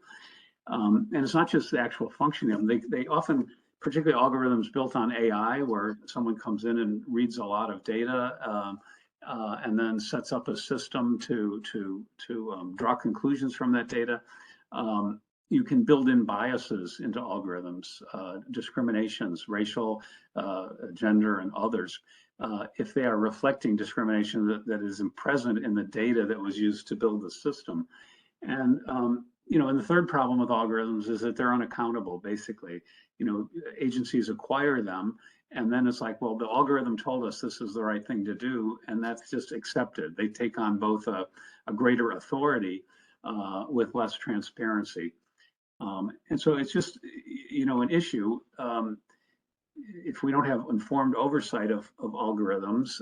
And it's not just the actual functioning of them. They often, particularly algorithms built on AI, where someone comes in and reads a lot of data and then sets up a system to draw conclusions from that data. You can build in biases into algorithms, discriminations, racial, gender, and others, if they are reflecting discrimination that is present in the data that was used to build the system. And and the third problem with algorithms is that they're unaccountable, basically. Agencies acquire them, and then it's like, well, the algorithm told us this is the right thing to do, and that's just accepted. They take on both a greater authority with less transparency. And so it's just, an issue. If we don't have informed oversight of algorithms,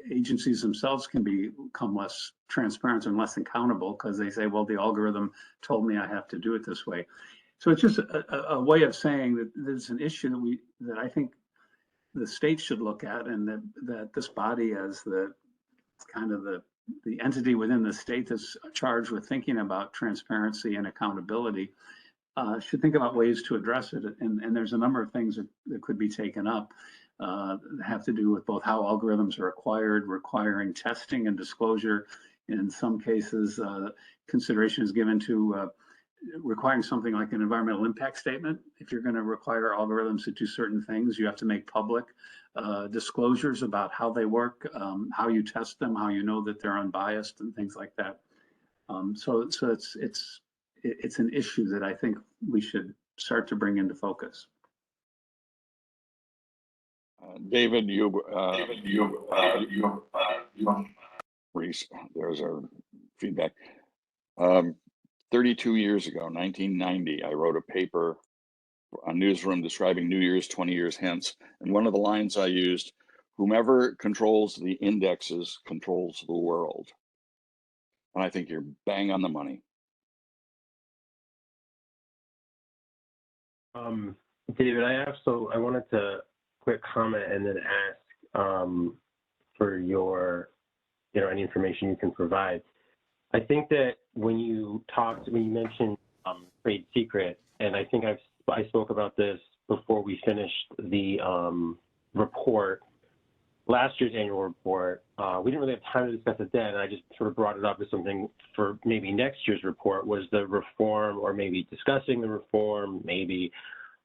agencies themselves can become less transparent and less accountable because they say, well, the algorithm told me I have to do it this way. So it's just a way of saying that there's an issue that I think the state should look at, and that this body, as the kind of the entity within the state that's charged with thinking about transparency and accountability, should think about ways to address it. And there's a number of things that could be taken up that have to do with both how algorithms are acquired, requiring testing and disclosure. In some cases, consideration is given to requiring something like an environmental impact statement. If you're going to require algorithms to do certain things, you have to make public disclosures about how they work, how you test them, how you know that they're unbiased, and things like that. So it's an issue that I think we should start to bring into focus. David, Reese, there's our feedback. 32 years ago, 1990, I wrote a paper on Newsroom describing New Year's 20 years hence. And one of the lines I used, whomever controls the indexes controls the world. And I think you're bang on the money. David, I wanted to quick comment and then ask for your, any information you can provide. I think that when you mentioned trade secret, and I think I spoke about this before we finished the report, last year's annual report. We didn't really have time to discuss it then, and I just sort of brought it up as something for maybe next year's report, was the reform, or maybe discussing the reform, maybe,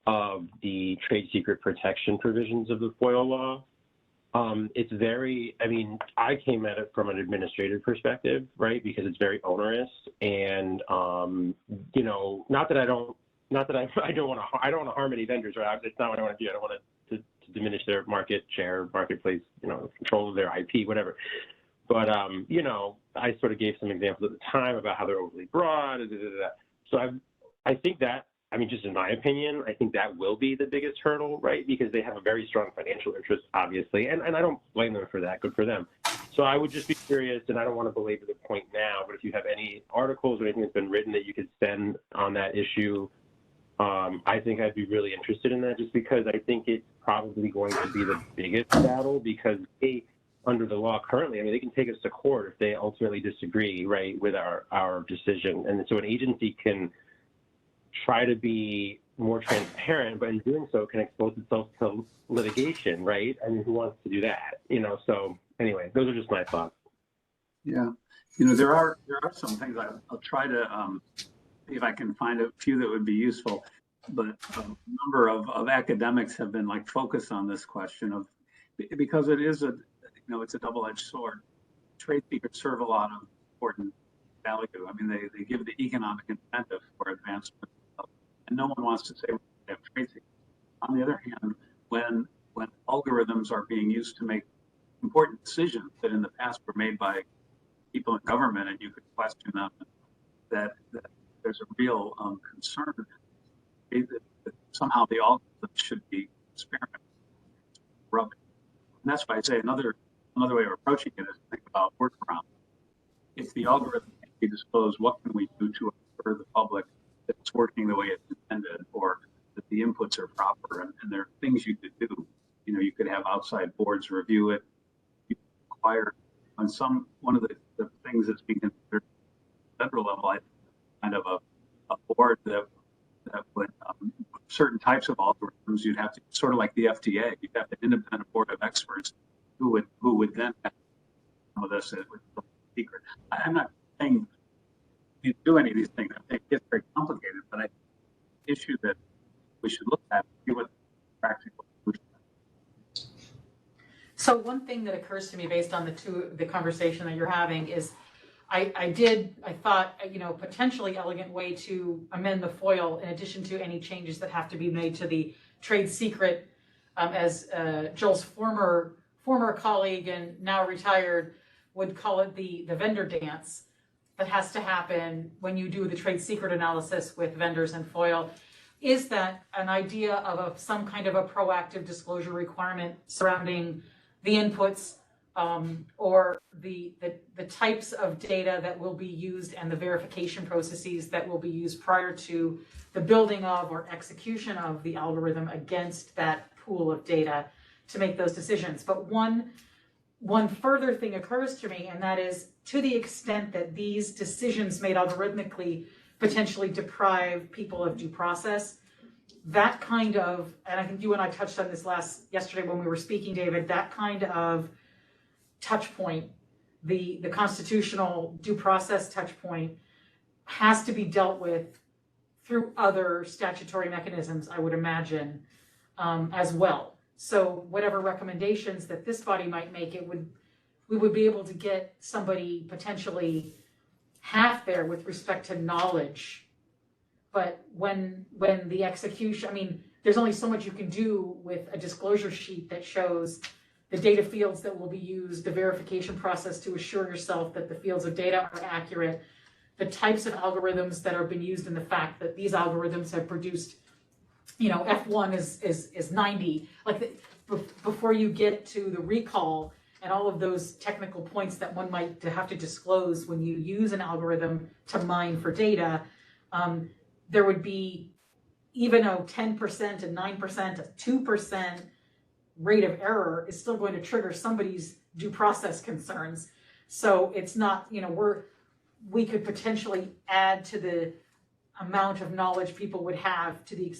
of the trade secret protection provisions of the FOIL law. It's very, I came at it from an administrative perspective, right? Because it's very onerous, and not that I don't want to harm any vendors, right? It's not what I want to do. I don't want to diminish their market share, marketplace, control of their IP, whatever. But I sort of gave some examples at the time about how they're overly broad. So I think that, just in my opinion, I think that will be the biggest hurdle, right? Because they have a very strong financial interest, obviously, and I don't blame them for that. Good for them. So I would just be curious, and I don't want to belabor the point now, but if you have any articles or anything that's been written that you could send on that issue, I think I'd be really interested in that, just because I think it's probably going to be the biggest battle, because they, under the law currently, they can take us to court if they ultimately disagree, right, with our decision. And so an agency can try to be more transparent, but in doing so can expose itself to litigation, right? Who wants to do that? So anyway, those are just my thoughts. Yeah, there are some things I'll try to see if I can find a few that would be useful. But a number of academics have been focused on this question of, because it is it's a double-edged sword. Trade secrets serve a lot of important value. They give the economic incentive for advancement, and no one wants to say we have trade secrets. On the other hand, when algorithms are being used to make important decisions that in the past were made by people in government, and you could question them, that there's a real concern that somehow the algorithm should be experimented. And that's why I say another way of approaching it is to think about workaround. If the algorithm can be disclosed, what can we do to assure the public that it's working the way it's intended, or that the inputs are proper? And there are things you could do. You could have outside boards review it. You could require on one of the things that's being considered at the federal level, kind of a board that would certain types of algorithms, you'd have to, sort of like the FDA, you'd have an independent board of experts who would then have some of this with secret. I'm not saying you do any of these things. I think it's very complicated, but I think the issue that we should look at is what practical solution. So one thing that occurs to me based on the conversation that you're having is I thought, potentially elegant way to amend the FOIL, in addition to any changes that have to be made to the trade secret, as Joel's former colleague and now retired would call it the vendor dance that has to happen when you do the trade secret analysis with vendors and FOIL. Is that an idea of some kind of a proactive disclosure requirement surrounding the inputs, or the types of data that will be used and the verification processes that will be used prior to the building of or execution of the algorithm against that pool of data to make those decisions? But one further thing occurs to me, and that is, to the extent that these decisions made algorithmically potentially deprive people of due process, that kind of, and I think you and I touched on this yesterday when we were speaking, David, that kind of touch point, the constitutional due process touch point, has to be dealt with through other statutory mechanisms, I would imagine, as well. So whatever recommendations that this body might make, we would be able to get somebody potentially half there with respect to knowledge. But when the execution, there's only so much you can do with a disclosure sheet that shows the data fields that will be used, the verification process to assure yourself that the fields of data are accurate, the types of algorithms that are being used, and the fact that these algorithms have produced, F1 is 90. Before you get to the recall and all of those technical points that one might have to disclose when you use an algorithm to mine for data, there would be even a 10% and 9%, a 2% rate of error is still going to trigger somebody's due process concerns. So it's not, we could potentially add to the amount of knowledge people would have to the,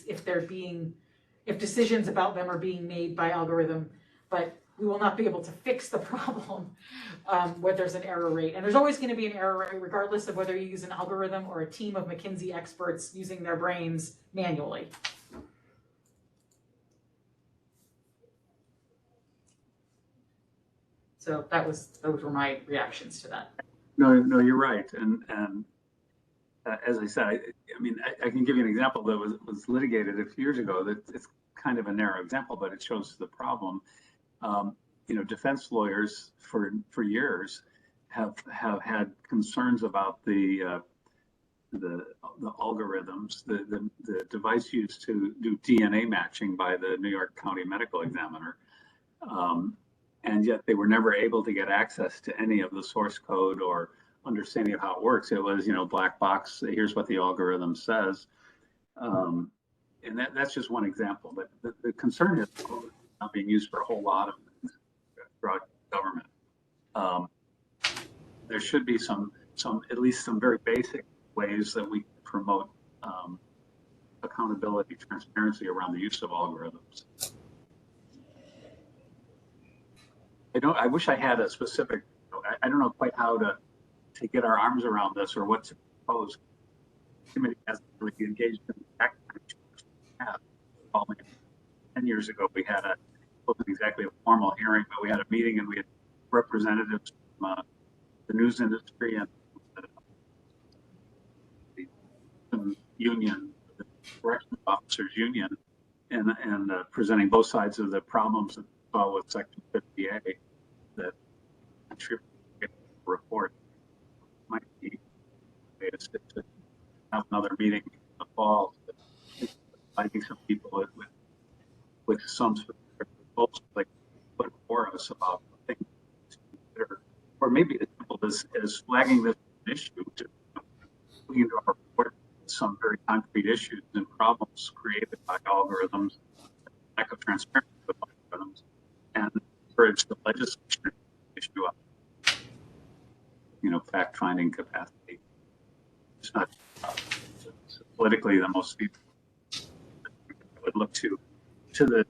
if decisions about them are being made by algorithm, but we will not be able to fix the problem where there's an error rate. And there's always going to be an error rate regardless of whether you use an algorithm or a team of McKinsey experts using their brains manually. So those were my reactions to that. No, you're right. And as I said, I can give you an example that was litigated a few years ago. That it's kind of a narrow example, but it shows the problem. Defense lawyers for years have had concerns about the algorithms, the device used to do DNA matching by the New York County Medical Examiner. And yet they were never able to get access to any of the source code or understanding of how it works. It was, black box, here's what the algorithm says. And that's just one example, but the concern is not being used for a whole lot of things throughout government. There should be at least some very basic ways that we promote accountability, transparency around the use of algorithms. I wish I had a specific, I don't know quite how to get our arms around this or what to propose. The committee hasn't really engaged in the fact. 10 years ago, we had it wasn't exactly a formal hearing, but we had a meeting and we had representatives from the news industry and the union, the corrections officers union, and presenting both sides of the problems that follow with Section 50A that contribute to the report. Might be to have another meeting in the fall. I think some people with some sort of proposal like put for us about things to consider, or maybe as simple as flagging this issue to putting into our report some very concrete issues and problems created by algorithms, lack of transparency with algorithms, and encourage the legislature to issue up, fact-finding capacity. It's not politically the most people would look to the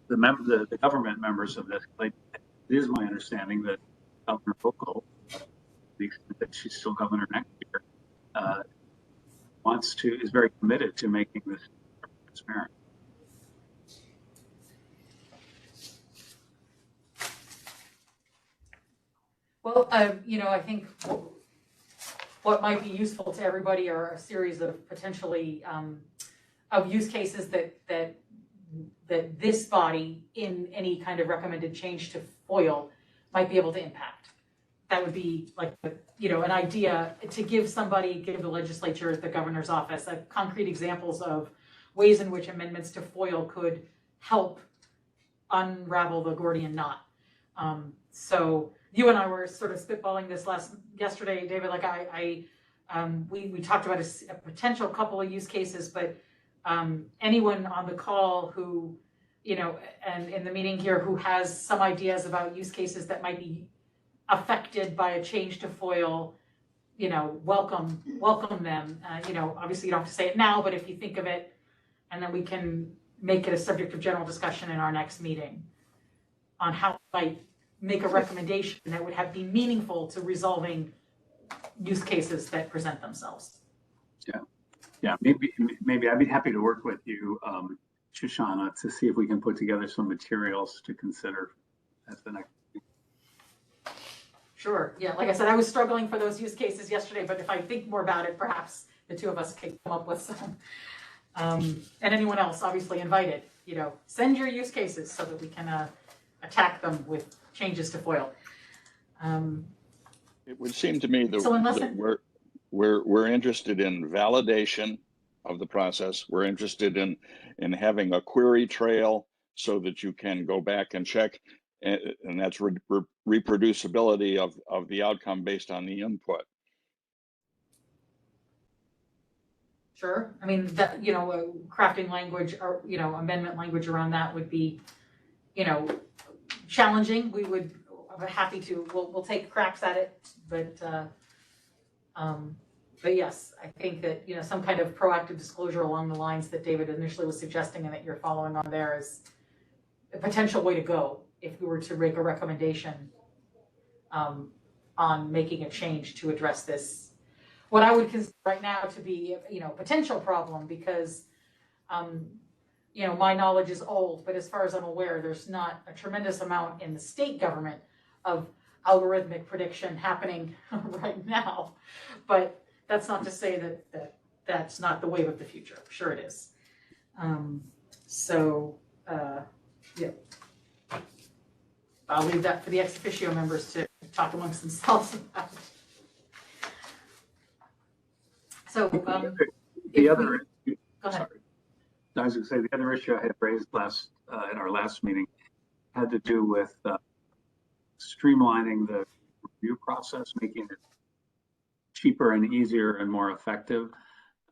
government members of this. Like, it is my understanding that Governor Hochul, the extent that she's still governor next year, is very committed to making this transparent. Well, I think what might be useful to everybody are a series of potentially of use cases that this body in any kind of recommended change to FOIL might be able to impact. That would be like, an idea to give the legislature, the governor's office, concrete examples of ways in which amendments to FOIL could help unravel the Gordian knot. So you and I were sort of spitballing this yesterday, David. Like we talked about a potential couple of use cases, but anyone on the call who, and in the meeting here, who has some ideas about use cases that might be affected by a change to FOIL, welcome them. Obviously you don't have to say it now, but if you think of it, and then we can make it a subject of general discussion in our next meeting on how we might make a recommendation that would be meaningful to resolving use cases that present themselves. Yeah, maybe I'd be happy to work with you, Shoshana, to see if we can put together some materials to consider at the next meeting. Sure. Yeah. Like I said, I was struggling for those use cases yesterday, but if I think more about it, perhaps the two of us can come up with some. And anyone else, obviously invited. Send your use cases so that we can attack them with changes to FOIL. It would seem to me that we're interested in validation of the process. We're interested in having a query trail so that you can go back and check, and that's reproducibility of the outcome based on the input. Sure. I mean, that, crafting language or, amendment language around that would be, challenging. We would be happy to, we'll take cracks at it, but yes, I think that, some kind of proactive disclosure along the lines that David initially was suggesting and that you're following on there is a potential way to go if we were to make a recommendation on making a change to address this. What I would consider right now to be, potential problem because, my knowledge is old, but as far as I'm aware, there's not a tremendous amount in the state government of algorithmic prediction happening right now. But that's not to say that that's not the wave of the future. Sure it is. Yeah. I'll leave that for the ex officio members to talk amongst themselves about. So, the go other, ahead. sorry, I was going to say the other issue I had raised in our last meeting had to do with streamlining the review process, making it cheaper and easier and more effective.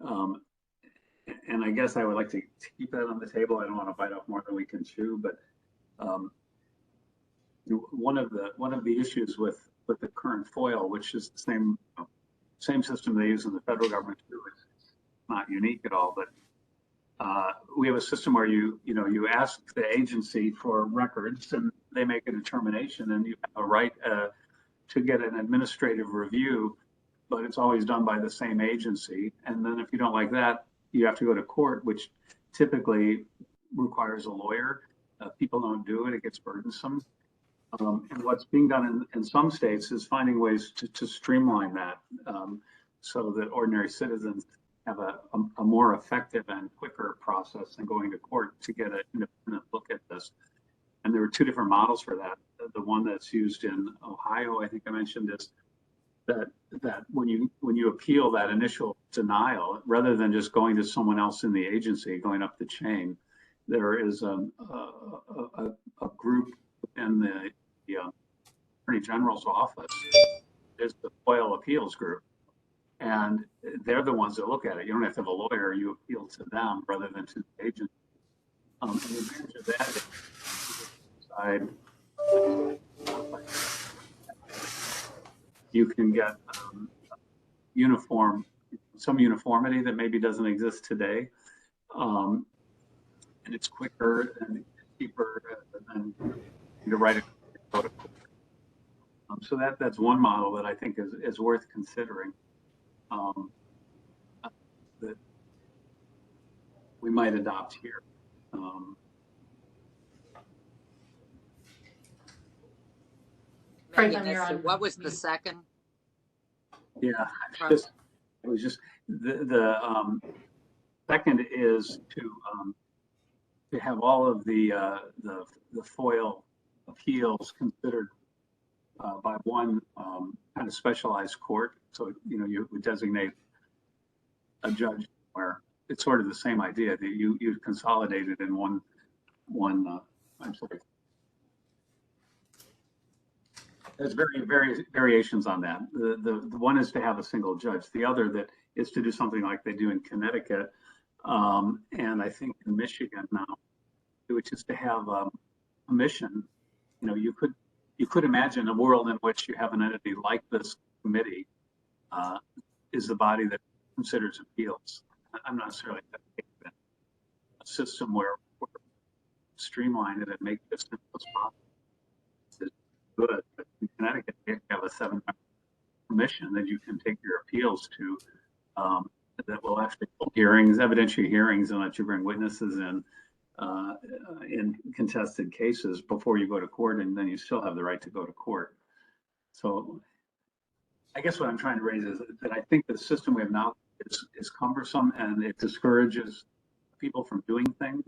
And I guess I would like to keep that on the table. I don't want to bite off more than we can chew, but one of the issues with the current FOIL, which is the same system they use in the federal government too, it's not unique at all, but we have a system where you ask the agency for records and they make a determination, and you have a right to get an administrative review, but it's always done by the same agency. And then if you don't like that, you have to go to court, which typically requires a lawyer. People don't do it; it gets burdensome. And what's being done in some states is finding ways to streamline that so that ordinary citizens have a more effective and quicker process than going to court to get an independent look at this. And there were two different models for that. The one that's used in Ohio, I think I mentioned, is that when you appeal that initial denial, rather than just going to someone else in the agency, going up the chain, there is a group in the Attorney General's office. There's the FOIL appeals group, and they're the ones that look at it. You don't have to have a lawyer; you appeal to them rather than to the agency. And the advantage of that is you can get some uniformity that maybe doesn't exist today, and it's quicker and cheaper than to write a code. So that's one model that I think is worth considering. That we might adopt here. What was the second? Yeah, it was just the second is to have all of the FOIL appeals considered by one kind of specialized court. So you would designate a judge where it's sort of the same idea that you consolidate it in one. I'm sorry. There's very variations on that. The one is to have a single judge. The other that is to do something like they do in Connecticut, and I think in Michigan now, which is to have a mission. You could imagine a world in which you have an entity like this committee is the body that considers appeals. I'm not necessarily a system where we're streamline it and make this simple as possible. It's good, but in Connecticut, you have a 7-member commission that you can take your appeals to that will actually hold hearings, evidentiary hearings, and let you bring witnesses in contested cases before you go to court, and then you still have the right to go to court. So I guess what I'm trying to raise is that I think the system we have now is cumbersome, and it discourages people from doing things.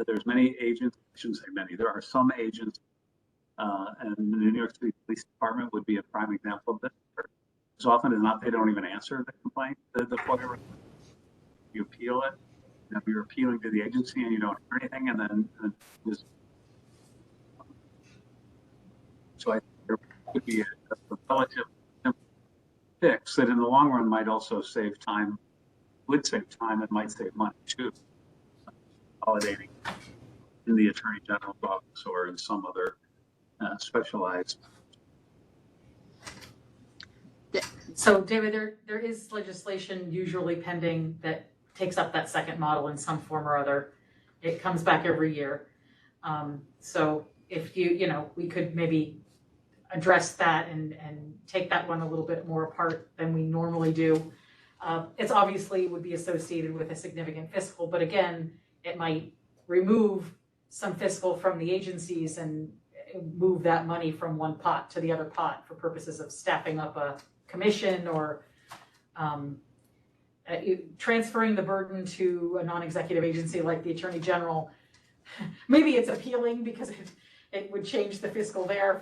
There's many agents, I shouldn't say many, there are some agents, and the New York City Police Department would be a prime example of this. As often as not, they don't even answer the complaint, the FOIA. You appeal it, you're appealing to the agency and you don't hear anything, and then just so I think there could be a relative fix that in the long run might also save time would save time and might save money too, consolidating in the Attorney General's office or in some other specialized. So David, there is legislation usually pending that takes up that second model in some form or other. It comes back every year. So if we could maybe address that and take that one a little bit more apart than we normally do. It's obviously would be associated with a significant fiscal, but again, it might remove some fiscal from the agencies and move that money from one pot to the other pot for purposes of staffing up a commission or transferring the burden to a non-executive agency like the Attorney General. Maybe it's appealing because it would change the fiscal there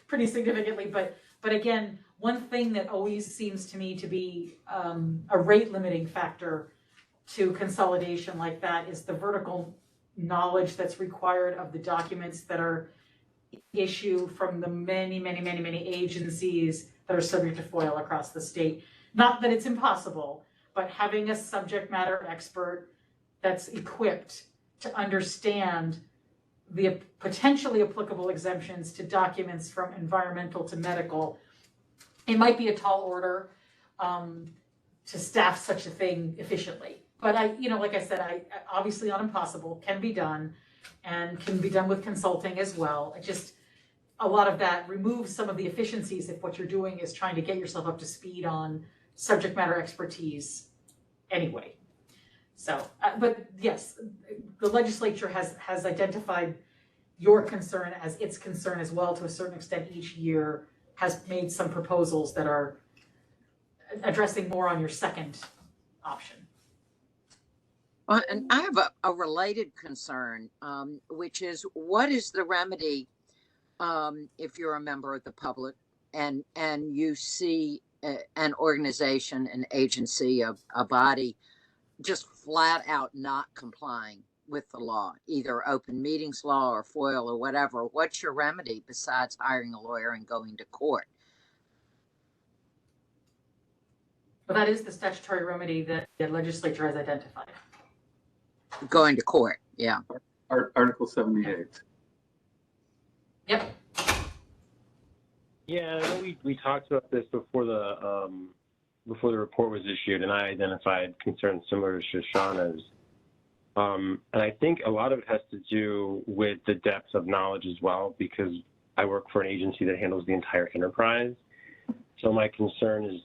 pretty significantly, but again, one thing that always seems to me to be a rate limiting factor to consolidation like that is the vertical knowledge that's required of the documents that are issued from the many agencies that are subject to FOIL across the state. Not that it's impossible, but having a subject matter expert that's equipped to understand the potentially applicable exemptions to documents from environmental to medical. It might be a tall order to staff such a thing efficiently. But like I said, obviously not impossible, can be done and can be done with consulting as well. A lot of that removes some of the efficiencies if what you're doing is trying to get yourself up to speed on subject matter expertise anyway. So, but yes, the legislature has identified your concern as its concern as well to a certain extent each year, has made some proposals that are addressing more on your second option. And I have a related concern, which is what is the remedy if you're a member of the public and you see an organization, an agency, a body just flat out not complying with the law, either open meetings law or FOIL or whatever? What's your remedy besides hiring a lawyer and going to court? Well, that is the statutory remedy that the legislature has identified. Going to court, yeah. Article 78. Yep. Yeah, I know we talked about this before the report was issued, and I identified concerns similar to Shoshana's. And I think a lot of it has to do with the depth of knowledge as well, because I work for an agency that handles the entire enterprise. So my concern is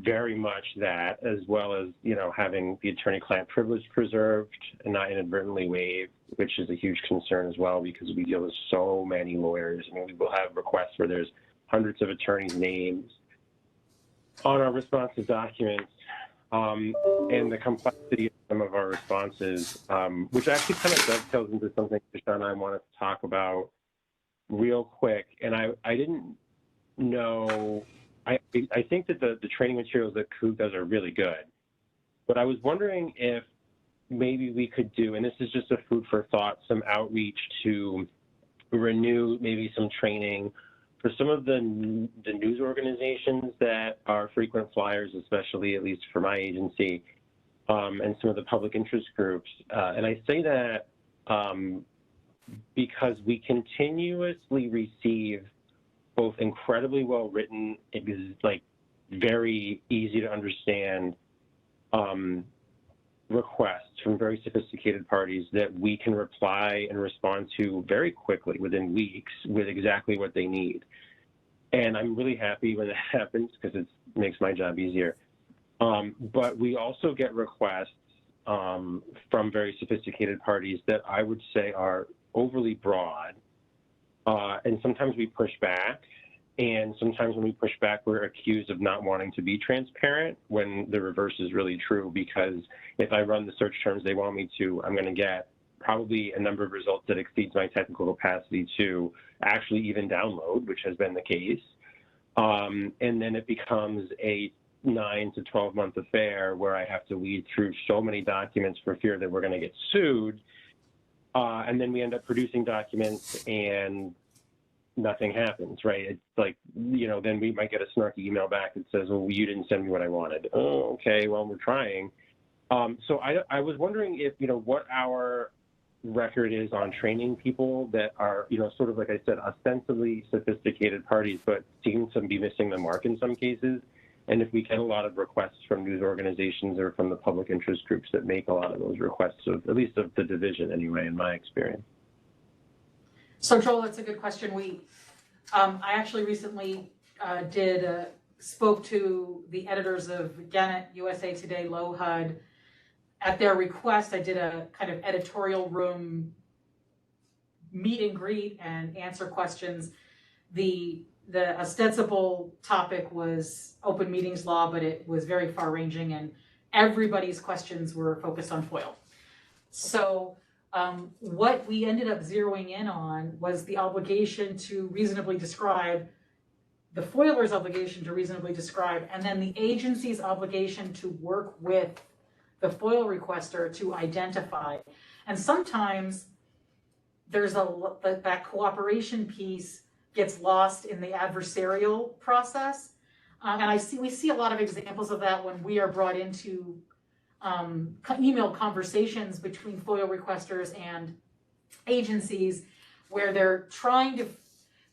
very much that, as well as, having the attorney-client privilege preserved and not inadvertently waived, which is a huge concern as well, because we deal with so many lawyers. I mean, we will have requests where there's hundreds of attorneys' names on our responsive documents, and the complexity of some of our responses, which actually kind of dovetails into something Shoshana and I wanted to talk about real quick. And I didn't know, I think that the training materials that Coop does are really good, but I was wondering if maybe we could do, and this is just a food for thought, some outreach to renew maybe some training for some of the news organizations that are frequent flyers, especially at least for my agency, and some of the public interest groups. And I say that because we continuously receive both incredibly well-written, like very easy to understand requests from very sophisticated parties that we can reply and respond to very quickly within weeks with exactly what they need. And I'm really happy when that happens because it makes my job easier. But we also get requests from very sophisticated parties that I would say are overly broad. And sometimes we push back. And sometimes when we push back, we're accused of not wanting to be transparent, when the reverse is really true, because if I run the search terms they want me to, I'm going to get probably a number of results that exceeds my technical capacity to actually even download, which has been the case. And then it becomes a 9 to 12 month affair where I have to weed through so many documents for fear that we're going to get sued. And then we end up producing documents and nothing happens, right? It's like, then we might get a snarky email back that says, well, you didn't send me what I wanted. Oh, okay, well, we're trying. So I was wondering if, what our record is on training people that are, sort of like I said, ostensibly sophisticated parties, but seem to be missing the mark in some cases. And if we get a lot of requests from news organizations or from the public interest groups that make a lot of those requests, of at least of the division anyway, in my experience. So Joel, that's a good question. I actually recently spoke to the editors of Gannett, USA Today, Low HUD. At their request, I did a kind of editorial room meet and greet and answer questions. The ostensible topic was open meetings law, but it was very far ranging and everybody's questions were focused on FOIL. So what we ended up zeroing in on was the obligation to reasonably describe, the FOILer's obligation to reasonably describe, and then the agency's obligation to work with the FOIL requester to identify. And sometimes there's that cooperation piece gets lost in the adversarial process. And we see a lot of examples of that when we are brought into email conversations between FOIL requesters and agencies where they're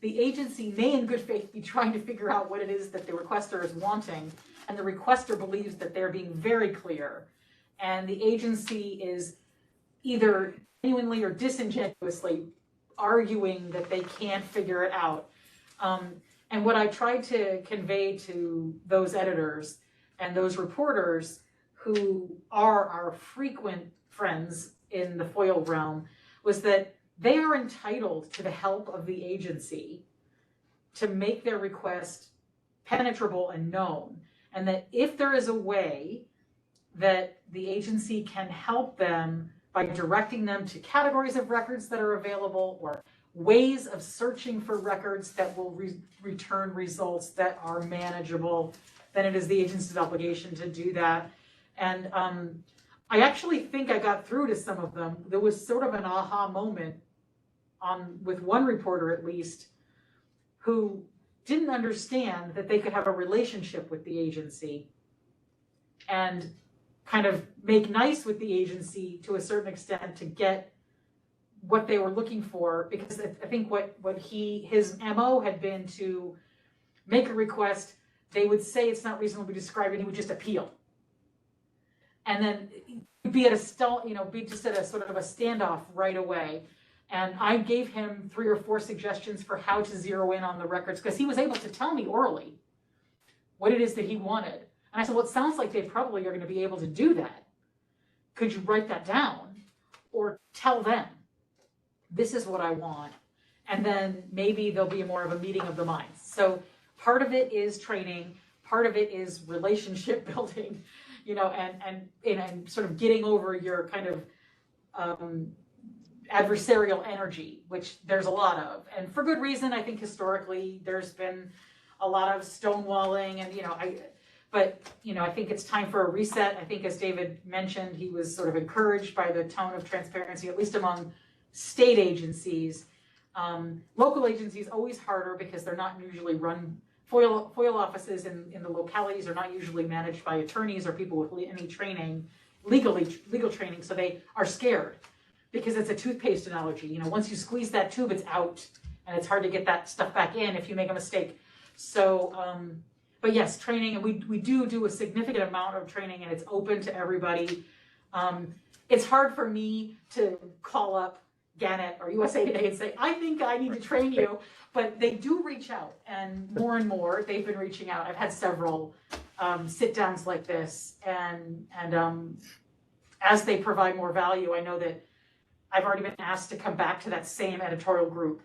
the agency may in good faith be trying to figure out what it is that the requester is wanting, and the requester believes that they're being very clear, and the agency is either genuinely or disingenuously arguing that they can't figure it out. And what I tried to convey to those editors and those reporters who are our frequent friends in the FOIL realm was that they are entitled to the help of the agency to make their request penetrable and known. And that if there is a way that the agency can help them by directing them to categories of records that are available or ways of searching for records that will return results that are manageable, then it is the agency's obligation to do that. And I actually think I got through to some of them. There was sort of an aha moment with one reporter at least who didn't understand that they could have a relationship with the agency and kind of make nice with the agency to a certain extent to get what they were looking for, because I think what his MO had been to make a request, they would say it's not reasonably described, and he would just appeal. And then be at be just at a sort of a standoff right away. And I gave him 3 or 4 suggestions for how to zero in on the records, because he was able to tell me orally what it is that he wanted. And I said, well, it sounds like they probably are going to be able to do that. Could you write that down or tell them, this is what I want? And then maybe there'll be more of a meeting of the minds. So part of it is training, part of it is relationship building, and sort of getting over your kind of adversarial energy, which there's a lot of. And for good reason. I think historically there's been a lot of stonewalling and, I think it's time for a reset. I think as David mentioned, he was sort of encouraged by the tone of transparency, at least among state agencies. Local agencies legal harder because they're not usually run, FOIL offices in the localities are not usually managed by attorneys or people with any training, legal training, so they are scared because it's a toothpaste analogy. Once you squeeze that tube, it's out and it's hard to get that stuff back in if you make a mistake. So, but yes, training, and we do a significant amount of training, and it's open to everybody. It's hard for me to call up Gannett or USA Today and say, I think I need to train you, but they do reach out, and more they've been reaching out. I've had several sit downs like this, and as they provide more value, I know that I've already been asked to come back to that same editorial group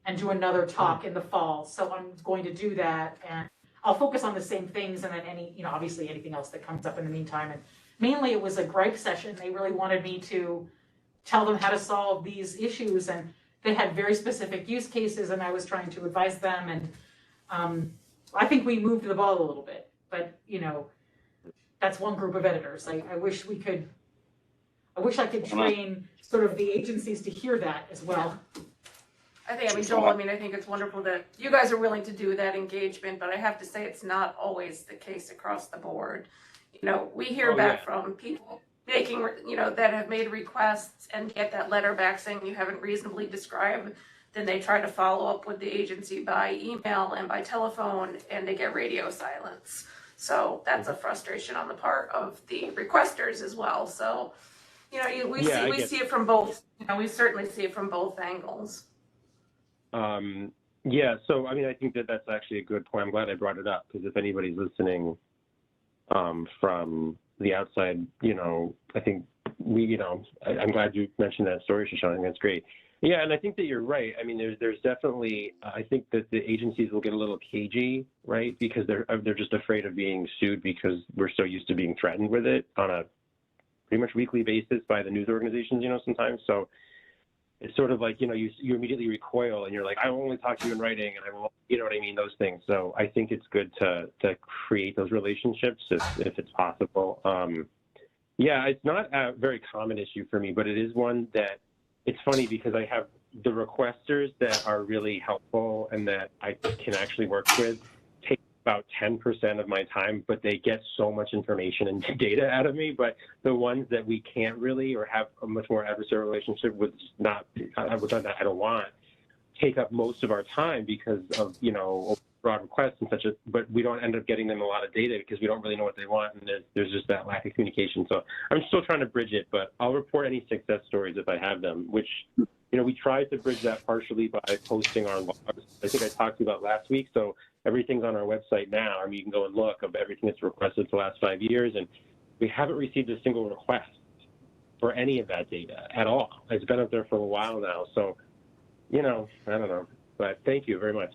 and do another talk in the fall. So I'm going to do that, and I'll focus on the same things, and then obviously anything else that comes up in the meantime. And mainly it was a gripe session. They really wanted me to tell them how to solve these issues, and they had very specific use cases, and I was trying to advise them. And I think we moved the ball a little bit, but that's one group of editors. I wish I could train sort of the agencies to hear that as well. Joel, I think it's wonderful that you guys are willing to do that engagement, but I have to say it's not always the case across the board. we hear Oh, back yeah. from people making, that have made requests and get that letter back saying you haven't reasonably described, then they try to follow up with the agency by email and by telephone, and they get radio silence. So that's a frustration on the part of the requesters as well. So, we see it from both, we certainly see it from both angles. Yeah, so I mean, I think that that's actually a good point. I'm glad I brought it up, because if anybody's listening from the outside, I think I'm glad you mentioned that story, Shoshana. I think that's great. Yeah, and I think that you're right. I mean, there's definitely, I think that the agencies will get a little cagey, right? Because they're just afraid of being sued, because we're so used to being threatened with it on a pretty much weekly basis by the news organizations, sometimes. So it's sort of like, you immediately recoil and you're like, I will only talk to you in writing, and I will, you know what I mean? Those things. So I think it's good to create those relationships if it's possible. Yeah, it's not a very common issue for me, but it is one that, it's funny because I have the requesters that are really helpful and that I can actually work with take about 10% of my time, but they get so much information and data out of me. But the ones that we can't really, or have a much more adversarial relationship with, I don't want, take up most of our time because of, broad requests and such, but we don't end up getting them a lot of data because we don't really know what they want, and there's just that lack of communication. So I'm still trying to bridge it, but I'll report any success stories if I have them, which, we tried to bridge that partially by posting our logs. I think I talked to you about last week, so everything's on our website now. I mean, you can go and look of everything that's requested for the last 5 years, and we haven't received a single request for any of that data at all. It's been up there for a while now, so, I don't know, but thank you very much.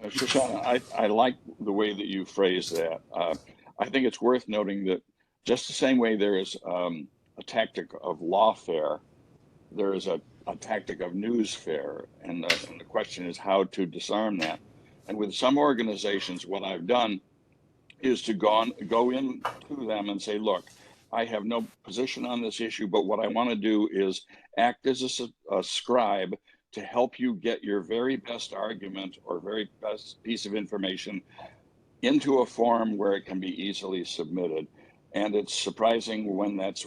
Shoshana, I like the way that you phrase that. I think it's worth noting that just the same way there is a tactic of lawfare, there is a tactic of newsfare, and the question is how to disarm that. And with some organizations, what I've done is to go in to them and say, look, I have no position on this issue, but what I want to do is act as a scribe to help you get your very best argument or very best piece of information into a form where it can be easily submitted. And it's surprising when that's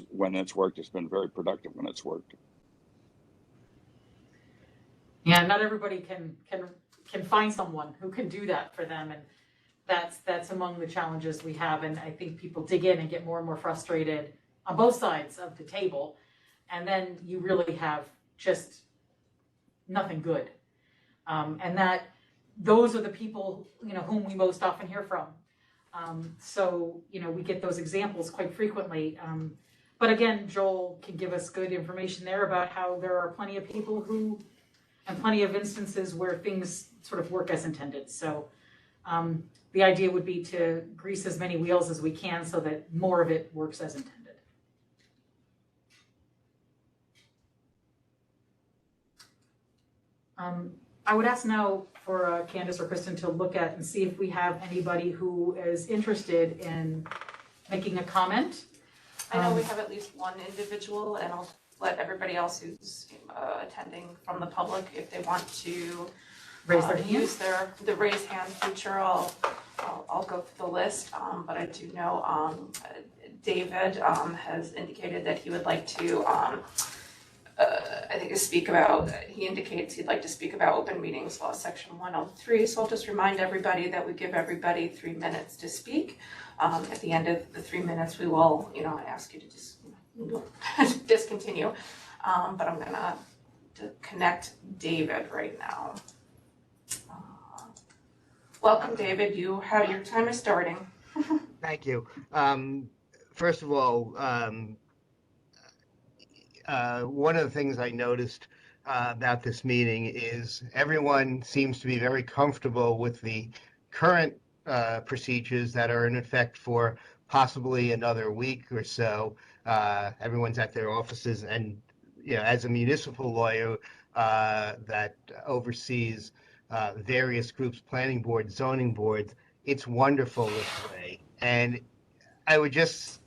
worked. It's been very productive when it's worked. Yeah, not everybody can find someone who can do that for them, and that's among the challenges we have. And I think people dig in and get more and more frustrated on both sides of the table, and then you really have just nothing good. And that those are the people, whom we most often hear from. So, we get those examples quite frequently. But again, Joel can give us good information there about how there are plenty of people and plenty of instances where things sort of work as intended. So the idea would be to grease as many wheels as we can so that more of it works as intended. I would ask now for Candace or Kristen to look at and see if we have anybody who is interested in making a comment. I know we have at least one individual, and I'll let everybody else who's attending from the public, if they want to raise their hand. Use the raise hand feature. I'll go through the list, but I do know David has indicated that he would like to I think he indicates he'd like to speak about open meetings law section 103. So I'll just remind everybody that we give everybody 3 minutes to speak. At the end of the 3 minutes, we will, ask you to just discontinue. But I'm gonna connect David right now. Welcome, David. Your time is starting. Thank you. First of all, one of the things I noticed about this meeting is everyone seems to be very comfortable with the current procedures that are in effect for possibly another week or so. Everyone's at their offices, and as a municipal lawyer that oversees various groups, planning boards, zoning boards, it's wonderful this way. And I would just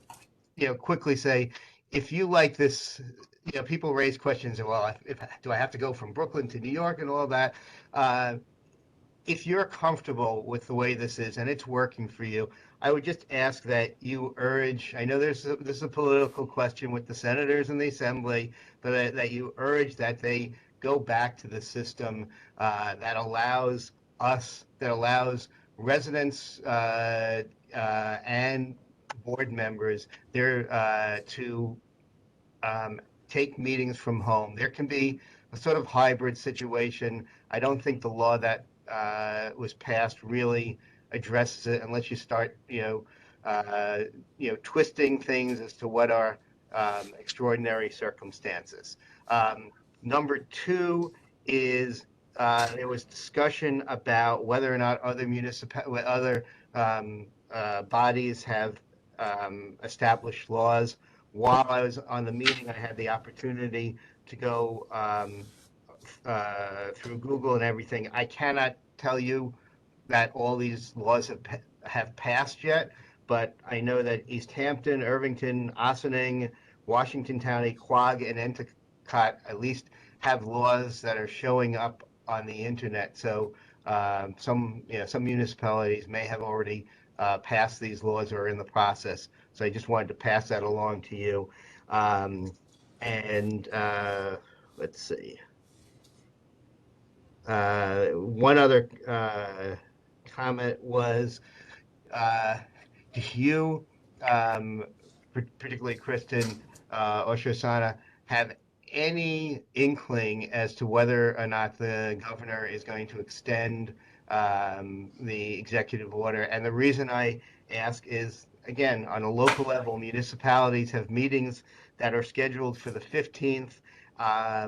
quickly say, if you like this, people raise questions, well, do I have to go from Brooklyn to New York and all that? If you're comfortable with the way this is and it's working for you, I would just ask that you urge, I know this is a political question with the senators in the assembly, but that you urge that they go back to the system that allows residents and board members there to take meetings from home. There can be a sort of hybrid situation. I don't think the law that was passed really addresses it unless you start, twisting things as to what are extraordinary circumstances. Number two is there was discussion about whether or not other bodies have established laws. While I was on the meeting, I had the opportunity to go through Google and everything. I cannot tell you that all these laws have passed yet, but I know that East Hampton, Irvington, Ossining, Washington County, Quogue, and Endicott at least have laws that are showing up on the internet. So some municipalities may have already passed these laws or are in the process. So I just wanted to pass that along to you. Let's see. One other comment was, do you, particularly Kristen or Shoshana, have any inkling as to whether or not the governor is going to extend the executive order? And the reason I ask is, again, on a local level, municipalities have meetings that are scheduled for the 15th. I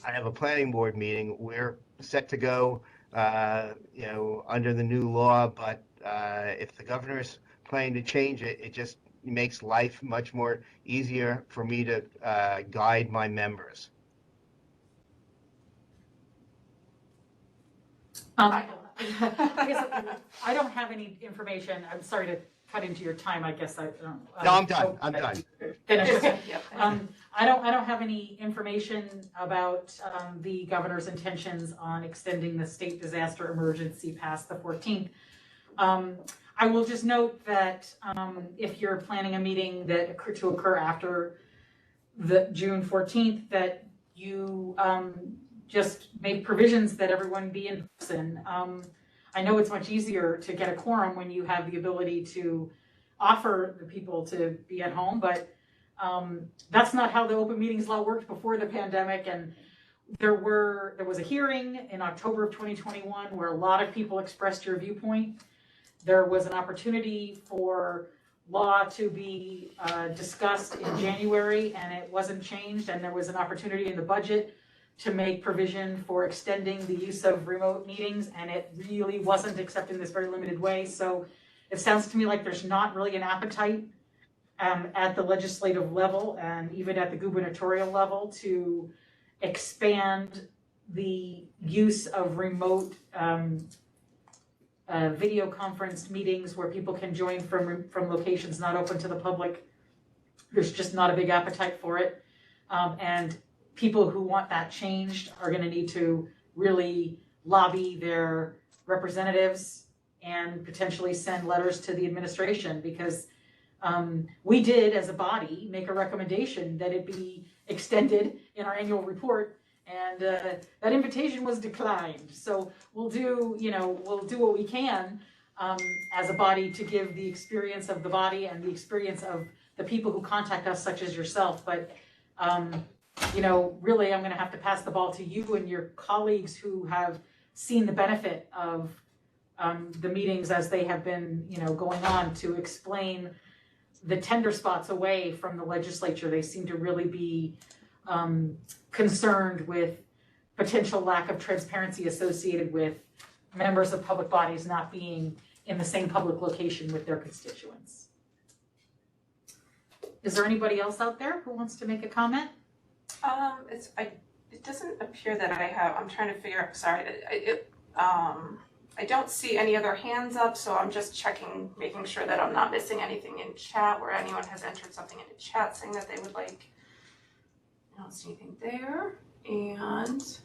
have a planning board meeting. We're set to go, under the new law, but if the governor's planning to change it, it just makes life much more easier for me to guide my members. I guess I don't have any information. I'm sorry to cut into your time. I guess I don't. No, I'm done. I'm done. I don't have any information about the governor's intentions on extending the state disaster emergency past the 14th. I will just note that if you're planning a meeting that to occur after the June 14th, that you just make provisions that everyone be in person. I know it's much easier to get a quorum when you have the ability to offer the people to be at home, but that's not how the open meetings law worked before the pandemic. And there was a hearing in October of 2021 where a lot of people expressed your viewpoint. There was an opportunity for law to be discussed in January, and it wasn't changed. And there was an opportunity in the budget to make provision for extending the use of remote meetings, and it really wasn't, except in this very limited way. So it sounds to me like there's not really an appetite at the legislative level and even at the gubernatorial level to expand the use of remote video conference meetings where people can join from locations not open to the public. There's just not a big appetite for it. And people who want that changed are going to need to really lobby their representatives and potentially send letters to the administration, because we did, as a body, make a recommendation that it be extended in our annual report, and that invitation was declined. So we'll do what we can as a body to give the experience of the body and the experience of the people who contact us, such as yourself. But really, I'm going to have to pass the ball to you and your colleagues who have seen the benefit of the meetings as they have been, going on, to explain the tender spots away from the legislature. They seem to really be concerned with potential lack of transparency associated with members of public bodies not being in the same public location with their constituents. Is there anybody else out there who wants to make a comment? It doesn't appear that I have. I'm trying to figure out. Sorry, I don't see any other hands up, so I'm just checking, making sure that I'm not missing anything in chat where anyone has entered something into chat saying that they would like. I don't see anything there, and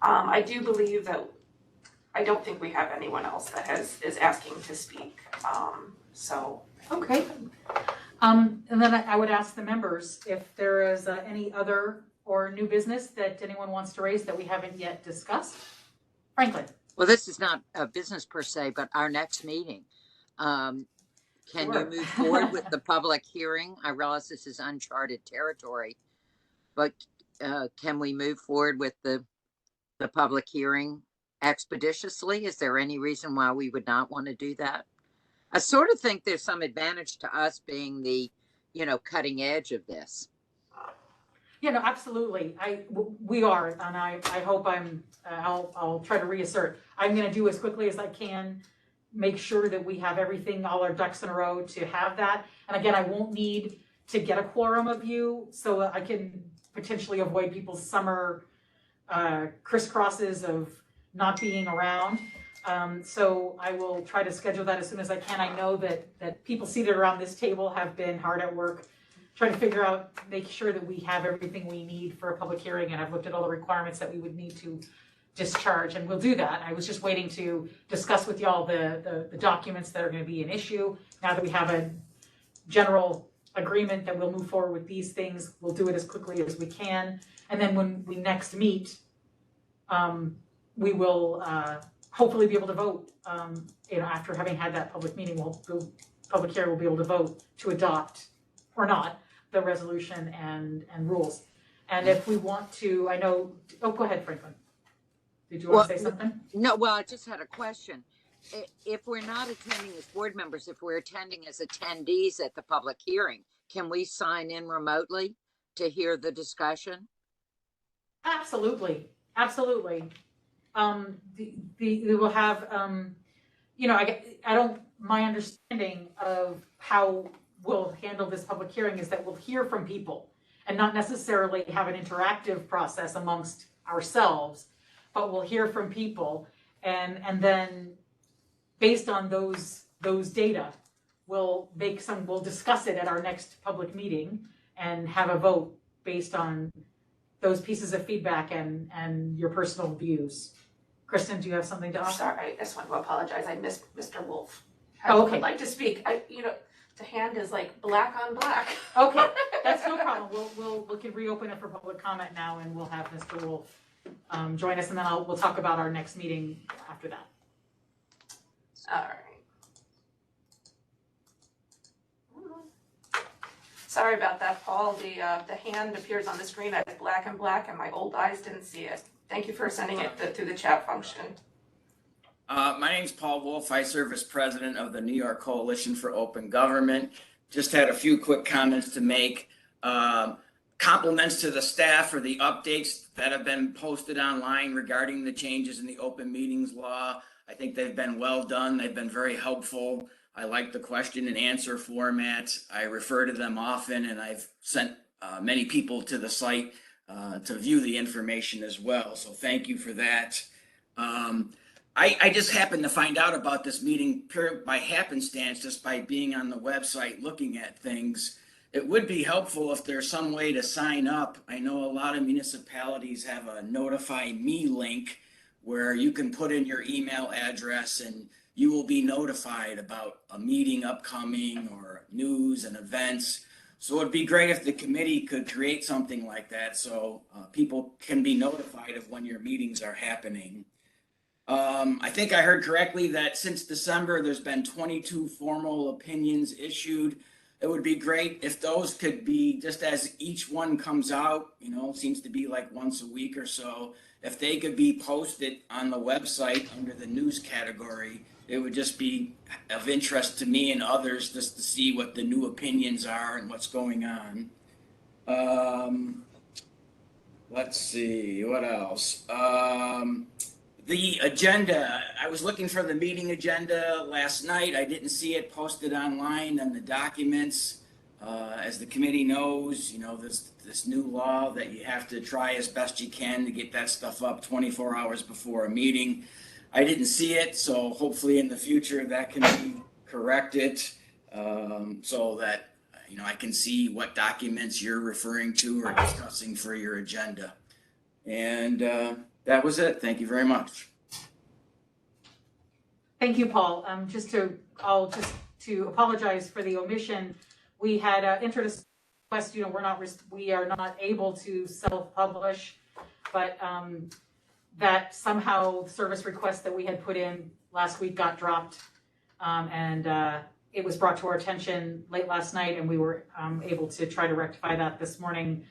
I do believe that I don't think we have anyone else that is asking to speak. So. Okay. And then I would ask the members if there is any other or new business that anyone wants to raise that we haven't yet discussed. Franklin. Well, this is not a business per se, but our next meeting. Can Sure. you move forward with the public hearing? I realize this is uncharted territory, but can we move forward with the public hearing expeditiously? Is there any reason why we would not want to do that? I sort of think there's some advantage to us being the, cutting edge of this. Yeah, no, absolutely. We are, and I hope I'll try to reassert. I'm going to do as quickly as I can, make sure that we have everything, all our ducks in a row to have that. And again, I won't need to get a quorum of you, so I can potentially avoid people's summer crisscrosses of not being around. So I will try to schedule that as soon as I can. I know that people seated around this table have been hard at work trying to figure out, make sure that we have everything we need for a public hearing, and I've looked at all the requirements that we would need to discharge, and we'll do that. I was just waiting to discuss with y'all the documents that are going to be an issue. Now that we have a general agreement that we'll move forward with these things, we'll do it as quickly as we can. And then when we next meet, we will hopefully be able to vote. After having had that public meeting, public hearing, we'll be able to vote to adopt or not the resolution and rules. And if we want to, go ahead, Franklin. Did you want to say something? No, well, I just had a question. If we're not attending as board members, if we're attending as attendees at the public hearing, can we sign in remotely to hear the discussion? Absolutely. We will have, my understanding of how we'll handle this public hearing is that we'll hear from people and not necessarily have an interactive process amongst ourselves, but we'll hear from people, and then based on those data, we'll discuss it at our next public meeting and have a vote based on those pieces of feedback and your personal views. Kristen, do you have something to offer? Sorry, I just want to apologize. I missed Mr. Wolff. Oh, okay. I'd like to speak. The hand is like black on black. Okay, that's no problem. We can reopen it for public comment now, and we'll have Mr. Wolff join us, and then we'll talk about our next meeting after that. All right. Sorry about that, Paul. The hand appears on the screen as black and black, and my old eyes didn't see it. Thank you for sending it through the chat function. My name is Paul Wolff. I serve as president of the New York Coalition for Open Government. Just had a few quick comments to make. Compliments to the staff for the updates that have been posted online regarding the changes in the open meetings law. I think they've been well done. They've been very helpful. I like the question and answer format. I refer to them often, and I've sent many people to the site to view the information as well. So thank you for that. I just happened to find out about this meeting pure by happenstance, just by being on the website looking at things. It would be helpful if there's some way to sign up. I know a lot of municipalities have a notify me link where you can put in your email address and you will be notified about a meeting upcoming or news and events. So it'd be great if the committee could create something like that so people can be notified of when your meetings are happening. I think I heard correctly that since December, there's been 22 formal opinions issued. It would be great if those could be, just as each one comes out, seems to be like once a week or so, if they could be posted on the website under the news category. It would just be of interest to me and others just to see what the new opinions are and what's going on. Let's see, what else? The agenda, I was looking for the meeting agenda last night. I didn't see it posted online and the documents. As the committee knows, this new law that you have to try as best you can to get that stuff up 24 hours before a meeting. I didn't see it, so hopefully in the future that can be corrected so that I can see what documents you're referring to or discussing for your agenda. And that was it. Thank you very much. Thank you, Paul. Just to apologize for the omission. We had entered a request. We are not able to self-publish, but that somehow the service request that we had put in last week got dropped, and it was brought to our attention late last night, and we were able to try to rectify that this morning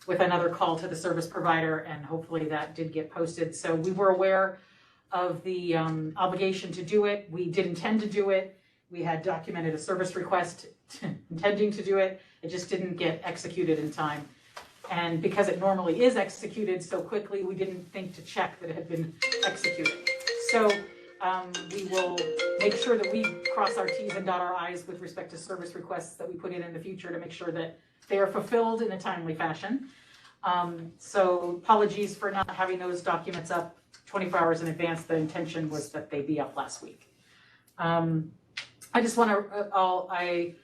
with another call to the service provider, and hopefully that did get posted. So we were aware of the obligation to do it. We did intend to do it. We had documented a service request intending to do it. It just didn't get executed in time. And because it normally is executed so quickly, we didn't think to check that it had been executed. So we will make sure that we cross our T's and dot our I's with respect to service requests that we put in the future to make sure that they are fulfilled in a timely fashion. So apologies for not having those documents up 24 hours in advance. The intention was that they be up last week. I just want to, I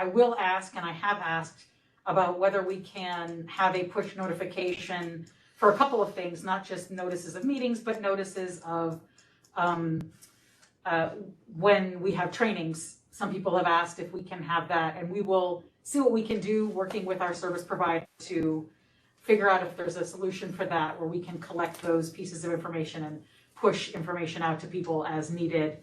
will ask, and I have asked about whether we can have a push notification for a couple of things, not just notices of meetings, but notices of when we have trainings. Some people have asked if we can have that, and we will see what we can do working with our service provider to figure out if there's a solution for that, where we can collect those pieces of information and push information out to people as needed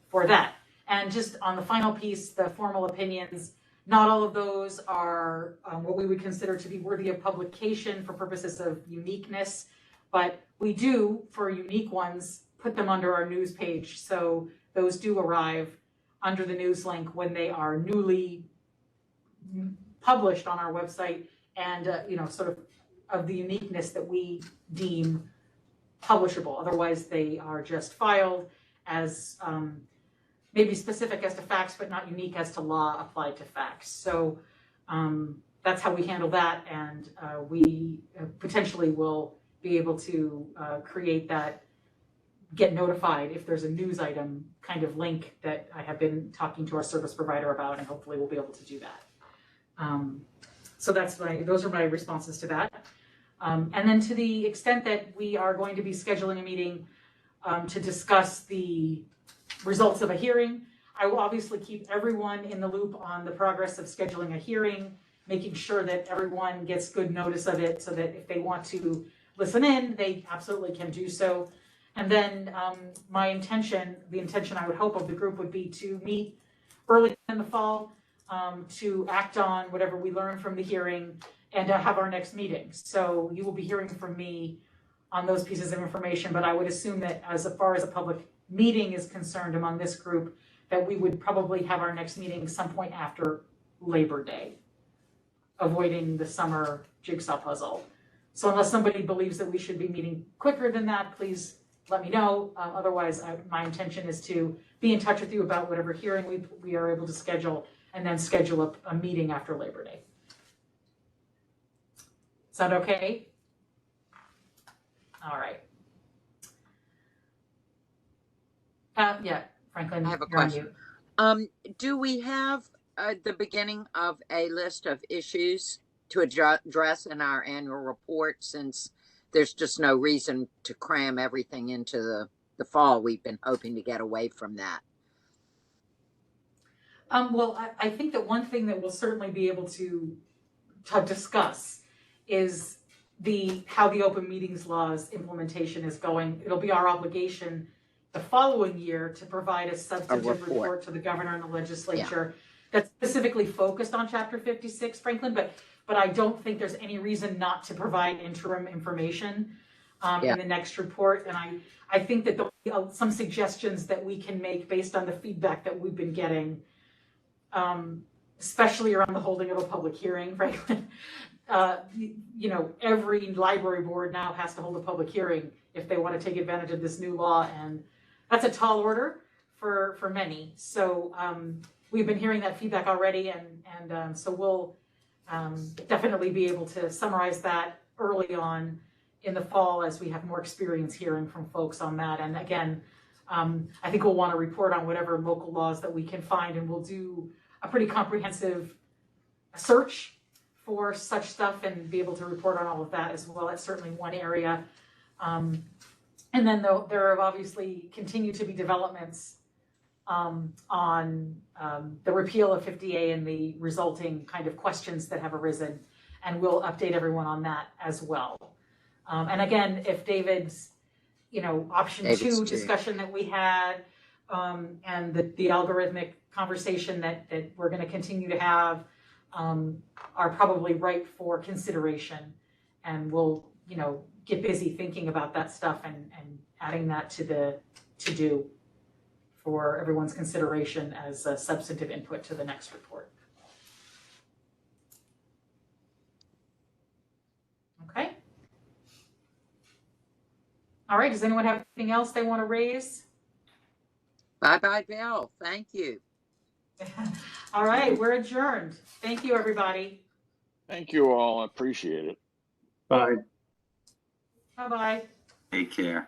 for that. And just on the final piece, the formal opinions, not all of those are what we would consider to be worthy of publication for purposes of uniqueness, but we do, for unique ones, put them under our news page. So those do arrive under the news link when they are newly published on our website, and sort of the uniqueness that we deem publishable. Otherwise, they are just filed as maybe specific as to facts, but not unique as to law applied to facts. So that's how we handle that, and we potentially will be able to create that, get notified if there's a news item kind of link that I have been talking to our service provider about, and hopefully we'll be able to do that. So those are my responses to that. And then to the extent that we are going to be scheduling a meeting to discuss the results of a hearing, I will obviously keep everyone in the loop on the progress of scheduling a hearing, making sure that everyone gets good notice of it so that if they want to listen in, they absolutely can do so. And then the intention I would hope of the group would be to meet early in the fall to act on whatever we learn from the hearing and to have our next meeting. So you will be hearing from me on those pieces of information, but I would assume that as far as a public meeting is concerned among this group, that we would probably have our next meeting some point after Labor Day, avoiding the summer jigsaw puzzle. So unless somebody believes that we should be meeting quicker than that, please let me know. Otherwise, my intention is to be in touch with you about whatever hearing we are able to schedule, and then schedule a meeting after Labor Day. Sound okay? All right. Yeah, Franklin, I have a you're on question. mute. Do we have the beginning of a list of issues to address in our annual report, since there's just no reason to cram everything into the fall? We've been hoping to get away from that. Well, I think that one thing that we'll certainly be able to discuss is how the open meetings laws implementation is going. It'll be our obligation the following year to provide a substantive report to the governor and the legislature that's specifically focused on Chapter 56, Franklin, but I don't think there's any reason not to provide interim information in the next report. And I think that there'll be some suggestions that we can make based on the feedback that we've been getting, especially around the holding of a public hearing, Franklin. Every library board now has to hold a public hearing if they want to take advantage of this new law, and that's a tall order for many. So we've been hearing that feedback already, and so we'll definitely be able to summarize that early on in the fall as we have more experience hearing from folks on that. And again, I think we'll want to report on whatever local laws that we can find, and we'll do a pretty comprehensive search for such stuff and be able to report on all of that as well. That's certainly one area. And then there have obviously continued to be developments on the repeal of 50A and the resulting kind of questions that have arisen, and we'll update everyone on that as well. And again, if David's, option 2 discussion that we had, and the algorithmic conversation that we're going to continue to have, are probably ripe for consideration, and we'll, get busy thinking about that stuff and adding that to the to-do for everyone's consideration as a substantive input to the next report. Okay. All right, does anyone have anything else they want to raise? Bye-bye, Bill. Thank you. All right, we're adjourned. Thank you, everybody. Thank you all. I appreciate it. Bye. Bye-bye. Take care.